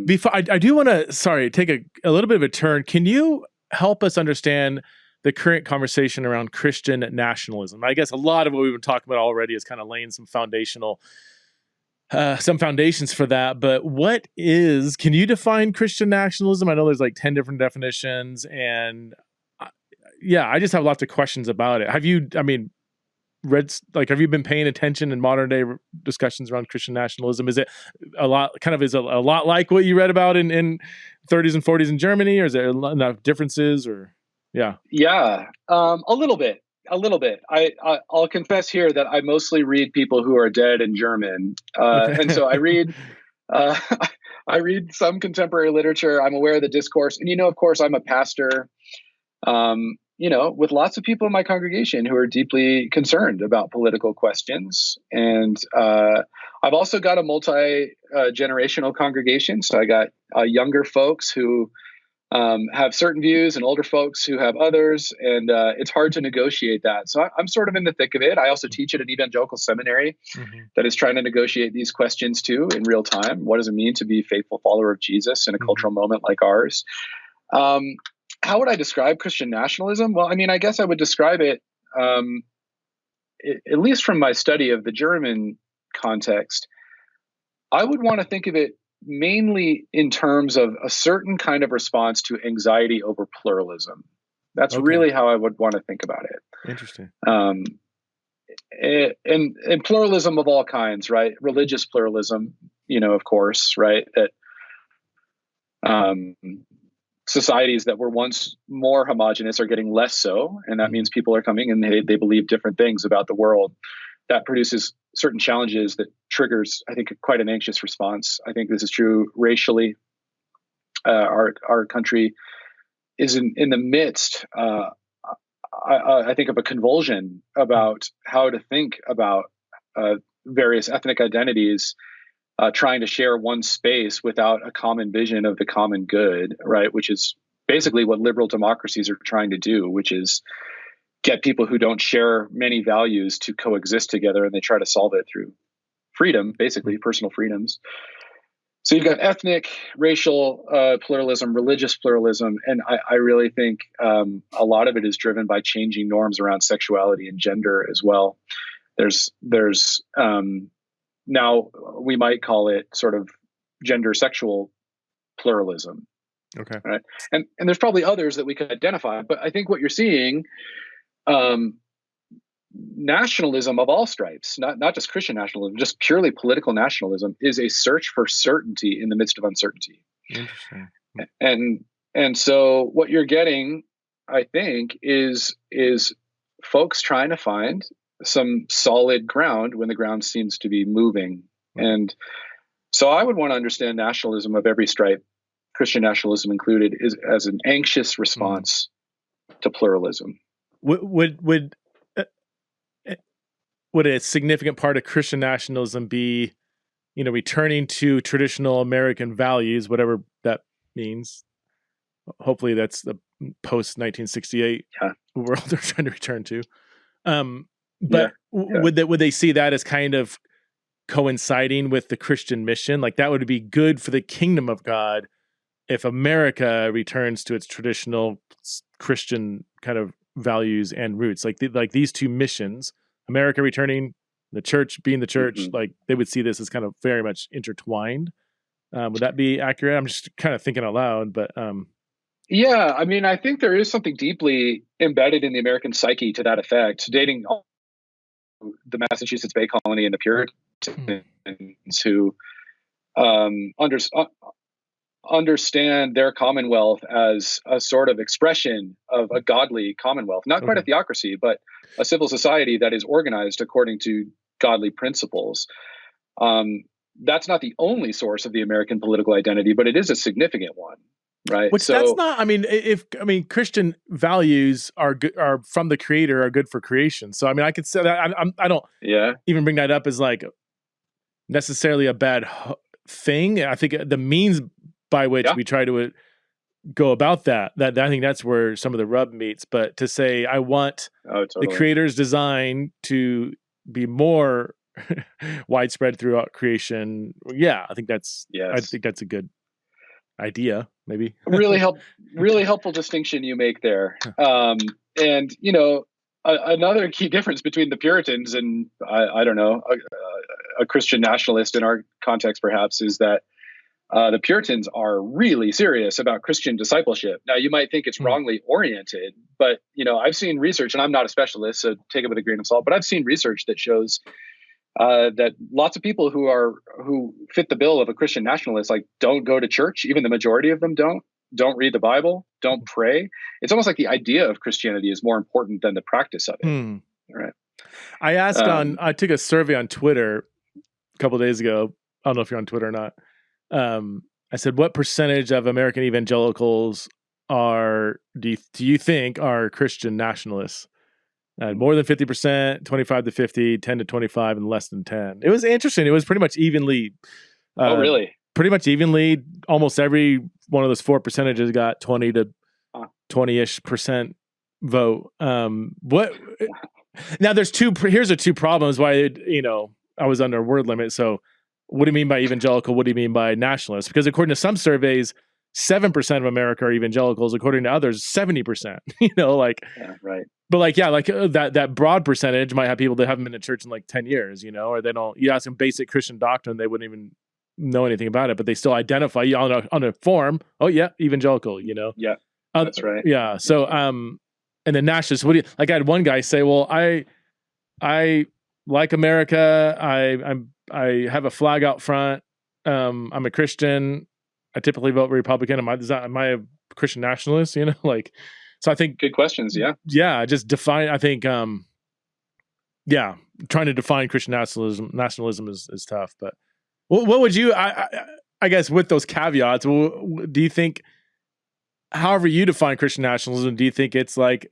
A: Before I do want to take a little bit of a turn. Can you help us understand the current conversation around Christian nationalism? I guess a lot of what we've been talking about already is kind of laying some foundations for that. But can you define Christian nationalism? I know there's like 10 different definitions, and I just have lots of questions about it. Have you been paying attention in modern day discussions around Christian nationalism? Is it a lot like what you read about in 30s and 40s in Germany, or is there enough differences? Or
B: a little bit. I'll confess here that I mostly read people who are dead in German,
A: okay.
B: and so I read I read some contemporary literature. I'm aware of the discourse, and of course, I'm a pastor. With lots of people in my congregation who are deeply concerned about political questions. And I've also got a multi-generational congregation. So I got younger folks who have certain views and older folks who have others. And it's hard to negotiate that. So I'm sort of in the thick of it. I also teach at an evangelical seminary that is trying to negotiate these questions too in real time. What does it mean to be a faithful follower of Jesus in a cultural moment like ours? How would I describe Christian nationalism? Well, I mean, I guess I would describe it, at least from my study of the German context, I would want to think of it mainly in terms of a certain kind of response to anxiety over pluralism. That's really how I would want to think about it.
A: Interesting.
B: And pluralism of all kinds, right? Religious pluralism, of course, right? That societies that were once more homogenous are getting less so, and that means people are coming and they believe different things about the world. that produces certain challenges that triggers, I think, quite an anxious response. I think this is true racially. Our country is in the midst, I think, of a convulsion about how to think about various ethnic identities trying to share one space without a common vision of the common good, right? Which is basically what liberal democracies are trying to do, which is get people who don't share many values to coexist together, and they try to solve it through freedom, basically personal freedoms. So you've got ethnic, racial pluralism, religious pluralism, and I really think a lot of it is driven by changing norms around sexuality and gender as well. There's now we might call it sort of gender sexual pluralism.
A: Okay.
B: Right. And there's probably others that we could identify, but I think what you're seeing, nationalism of all stripes, not just Christian nationalism, just purely political nationalism, is a search for certainty in the midst of uncertainty.
A: Interesting.
B: And so what you're getting, I think, is folks trying to find some solid ground when the ground seems to be moving. And so I would want to understand nationalism of every stripe, Christian nationalism included, is as an anxious response to pluralism.
A: Would a significant part of Christian nationalism be, returning to traditional American values, whatever that means? Hopefully that's the post-1968 world they're trying to return to. Would they see that as kind of coinciding with the Christian mission? Like that would be good for the kingdom of God if America returns to its traditional Christian kind of values and roots, like these two missions, America returning, the church being the church, like they would see this as kind of very much intertwined. Would that be accurate? I'm just kind of thinking out loud, but
B: yeah, I mean, I think there is something deeply embedded in the American psyche to that effect, dating the Massachusetts Bay Colony and the Puritans who understand their commonwealth as a sort of expression of a godly commonwealth, not quite a theocracy, but a civil society that is organized according to godly principles. That's not the only source of the American political identity, but it is a significant one, right?
A: Which that's not. I mean, Christian values are good, are from the Creator, are good for creation. So I mean, I could say that I don't even bring that up as like necessarily a bad thing. I think the means by which we try to go about that I think that's where some of the rub meets. But to say I want the Creator's design to be more widespread throughout creation, I think that's a good idea. Maybe
B: really helpful distinction you make there. And another key difference between the Puritans and I don't know a Christian nationalist in our context perhaps is that the Puritans are really serious about Christian discipleship. Now, you might think it's wrongly oriented, but I've seen research, and I'm not a specialist, so take it with a grain of salt. But I've seen research that shows that lots of people who fit the bill of a Christian nationalist, like, don't go to church. Even the majority of them don't read the Bible, don't pray. It's almost like the idea of Christianity is more important than the practice of it. Right.
A: I asked I took a survey on Twitter a couple of days ago. I don't know if you're on Twitter or not. I said, what percentage of American evangelicals do you think are Christian nationalists? More than 50%, 25 to 50, 10 to 25, and less than 10. It was interesting. It was pretty much evenly.
B: Really?
A: Pretty much evenly. Almost every one of those 4 percentages got 20 to 20-ish% vote. Now here's the two problems why, I was under word limit. So what do you mean by evangelical? What do you mean by nationalist? Because according to some surveys, 7% of America are evangelicals. According to others, 70%.
B: Right.
A: But that broad percentage might have people that haven't been to church in like 10 years, or they don't. You ask them basic Christian doctrine, they wouldn't even know anything about it, but they still identify on a form. Oh yeah, evangelical.
B: Yeah, that's right.
A: Yeah. So and then nationalists. What do you like? I had one guy say, "Well, I like America. I have a flag out front. I'm a Christian. I typically vote Republican. Am I a Christian nationalist? So I think
B: good questions. Yeah.
A: Yeah. Just define. I think yeah, trying to define Christian nationalism is tough. But what would you? I guess with those caveats, do you think, however you define Christian nationalism, do you think it's like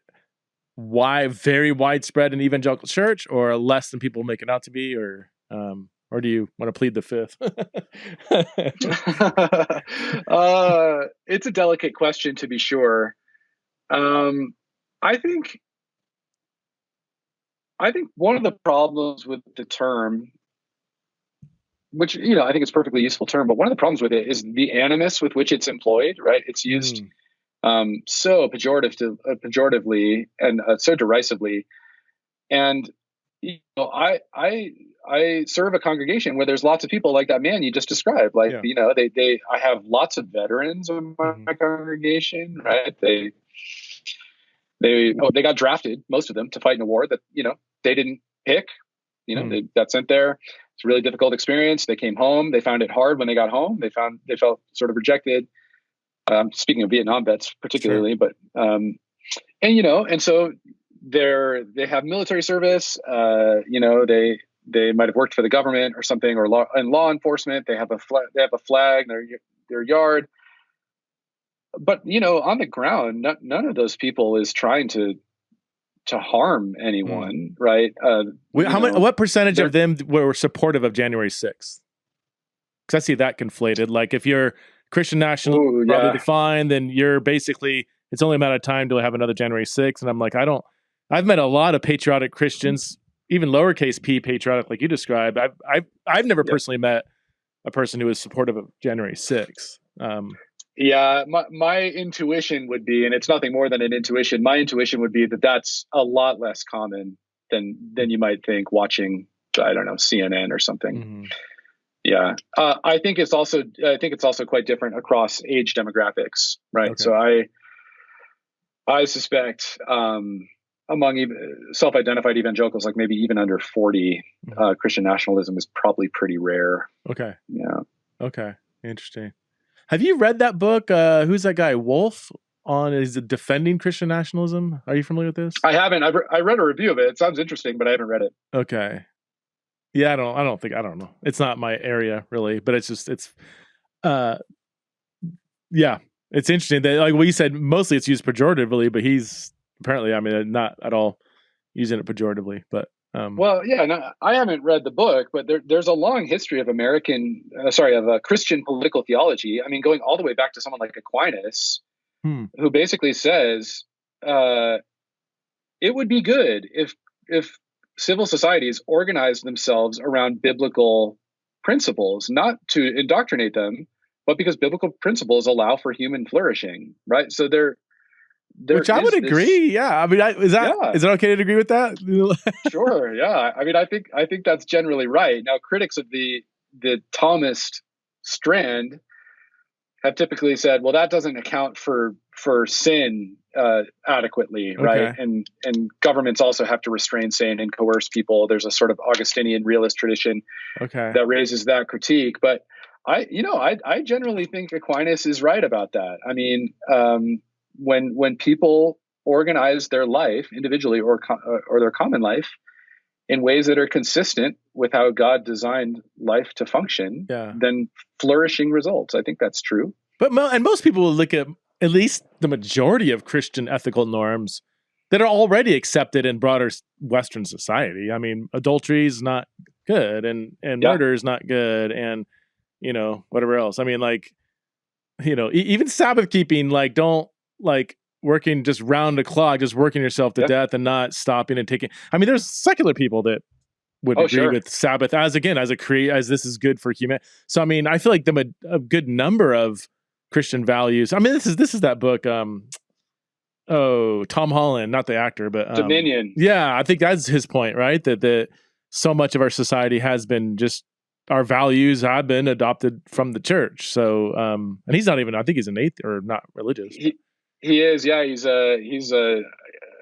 A: very widespread in evangelical church, or less than people make it out to be, or do you want to plead the fifth?
B: It's a delicate question, to be sure. I think one of the problems with the term, which, I think it's a perfectly useful term, but one of the problems with it is the animus with which it's employed, right? It's used so pejoratively and so derisively. And I serve a congregation where there's lots of people like that man you just described. Like, I have lots of veterans in my congregation, right? They got drafted, most of them, to fight in a war that, they didn't pick. They got sent there. It's a really difficult experience. They came home. They found it hard when they got home. They felt sort of rejected. Speaking of Vietnam vets particularly, sure. But, and so they have military service. They might have worked for the government or something, or law enforcement. They have a flag in their yard. But, on the ground, none of those people is trying to harm anyone, right?
A: What percentage of them were supportive of January 6th? Because I see that conflated. Like, if you're Christian nationalist, broadly defined, then you're basically, it's only a matter of time till we have another January 6th. And I'm like, I've met a lot of patriotic Christians, even lowercase p patriotic, like you described. I've never personally met a person who was supportive of January 6th.
B: My intuition would be, and it's nothing more than an intuition, my intuition would be that that's a lot less common than you might think watching, I don't know, CNN or something. Mm-hmm. Yeah. I think it's also quite different across age demographics, right? Okay. So I suspect among self-identified evangelicals, like maybe even under 40, Christian nationalism is probably pretty rare.
A: Okay.
B: Yeah.
A: Okay. Interesting. Have you read that book? Who's that guy? Wolf is it defending Christian nationalism? Are you familiar with this?
B: I haven't. I read a review of it. It sounds interesting, but I haven't read it.
A: Okay. Yeah, I don't know. It's not my area really, but it's interesting that, like what you said, mostly it's used pejoratively, but he's apparently, not at all using it pejoratively, but
B: I haven't read the book, but there's a long history of Christian political theology. I mean, going all the way back to someone like Aquinas, who basically says it would be good if civil societies organized themselves around biblical principles, not to indoctrinate them, but because biblical principles allow for human flourishing, right? So
A: which I would agree. Yeah. Is it okay to agree with that?
B: Sure. Yeah. I think that's generally right. Now, critics of the Thomist strand have typically said, well, that doesn't account for sin adequately, right? Okay. And governments also have to restrain sin and coerce people. There's a sort of Augustinian realist tradition that raises that critique. But I generally think Aquinas is right about that. I mean, when people organize their life individually or their common life in ways that are consistent with how God designed life to function, then flourishing results. I think that's true.
A: But most people will look at least the majority of Christian ethical norms that are already accepted in broader Western society. I mean, adultery is not good, and murder is not good, and whatever else. I mean, like, even Sabbath keeping, like, don't like working just round the clock, just working yourself to death and not stopping and taking. I mean, there's secular people that would agree with Sabbath as this is good for humanity. So, I mean, I feel like a good number of Christian values. I mean, this is that book. Tom Holland, not the actor, but
B: Dominion.
A: Yeah, I think that's his point, right? That so much of our society has been just, our values have been adopted from the church. So, and he's not even, I think he's an atheist or not religious.
B: He is, yeah. He's a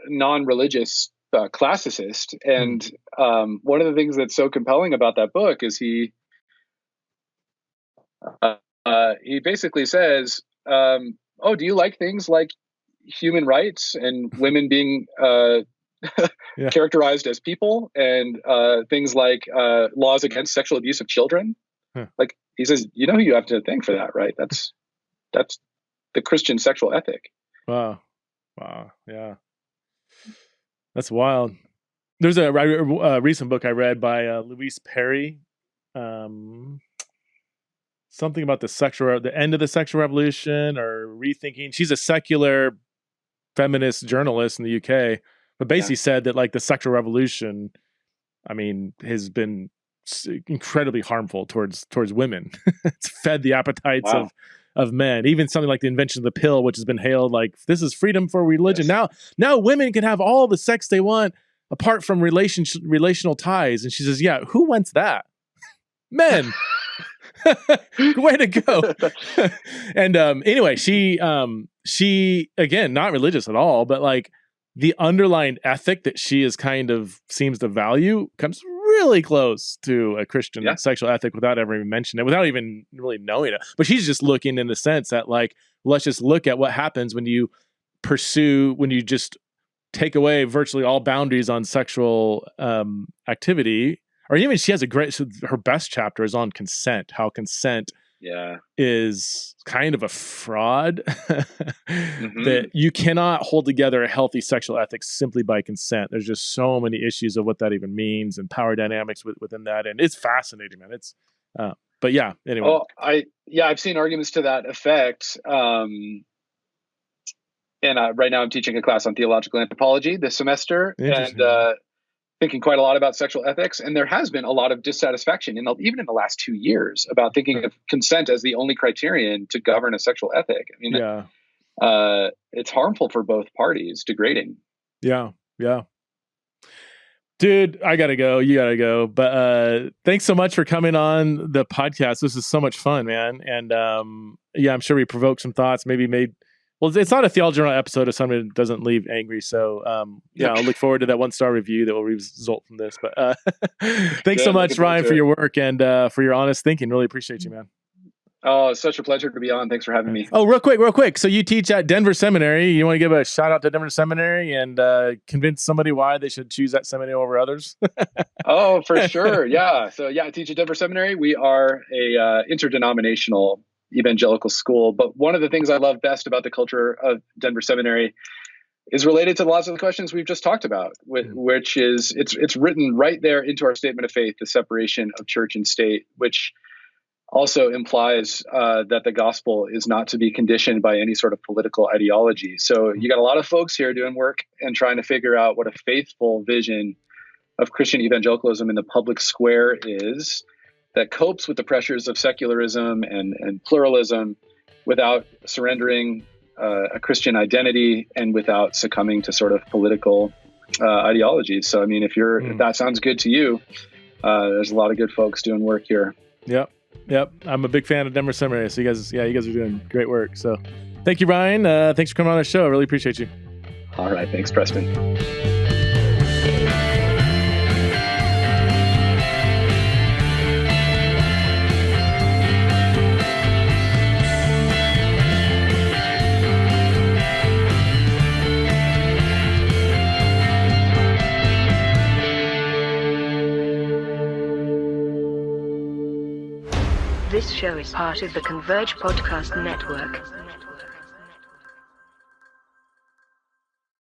B: non-religious classicist, and one of the things that's so compelling about that book is he basically says, "Oh, do you like things like human rights and women being characterized as people, and things like laws against sexual abuse of children. Like he says, you know who you have to thank for that, right? That's the Christian sexual ethic.
A: Wow. Yeah. That's wild. There's a recent book I read by Louise Perry. Something about the end of the sexual revolution, or rethinking. She's a secular feminist journalist in the UK, but basically said that like the sexual revolution, I mean, has been incredibly harmful towards women. It's fed the appetites of men. Even something like the invention of the pill, which has been hailed like this is freedom for religion. Now women can have all the sex they want apart from relational ties. And she says, yeah, who wants that? Men. Way to go. And anyway, she again, not religious at all, but like the underlying ethic that she is kind of seems to value comes really close to a Christian sexual ethic without ever even mentioning it, without even really knowing it. But she's just looking in the sense that like, let's just look at what happens when you just take away virtually all boundaries on sexual activity. Or even she has her best chapter is on consent, how consent is kind of a fraud, that you cannot hold together a healthy sexual ethics simply by consent. There's just so many issues of what that even means and power dynamics within that. And it's fascinating, man. It's, but yeah, anyway.
B: Oh, I've seen arguments to that effect. And right now I'm teaching a class on theological anthropology this semester, and thinking quite a lot about sexual ethics. And there has been a lot of dissatisfaction even in the last 2 years about thinking of consent as the only criterion to govern a sexual ethic. I mean, it's harmful for both parties, degrading.
A: Yeah. Dude, I gotta go. You gotta go. But thanks so much for coming on the podcast. This is so much fun, man. And I'm sure we provoked some thoughts, maybe made. Well, it's not a Theology episode if somebody doesn't leave angry. So, I'll look forward to that 1-star review that will result from this. But thanks so much, Ryan, for your work and for your honest thinking. Really appreciate you, man.
B: Oh, it's such a pleasure to be on. Thanks for having me.
A: Oh, real quick. So you teach at Denver Seminary. You want to give a shout out to Denver Seminary and convince somebody why they should choose that seminary over others?
B: Oh, for sure. Yeah. So I teach at Denver Seminary. We are a interdenominational evangelical school. But one of the things I love best about the culture of Denver Seminary is related to lots of the questions we've just talked about, which is it's written right there into our statement of faith, the separation of church and state, which also implies that the gospel is not to be conditioned by any sort of political ideology. So you got a lot of folks here doing work and trying to figure out what a faithful vision of Christian evangelicalism in the public square is, that copes with the pressures of secularism and pluralism without surrendering a Christian identity and without succumbing to sort of political ideologies. So, I mean, if that sounds good to you, there's a lot of good folks doing work here.
A: Yep. I'm a big fan of Denver Seminary. So you guys are doing great work. So thank you, Ryan. Thanks for coming on the show. I really appreciate you.
B: All right. Thanks, Preston.
C: This show is part of the Converge Podcast Network.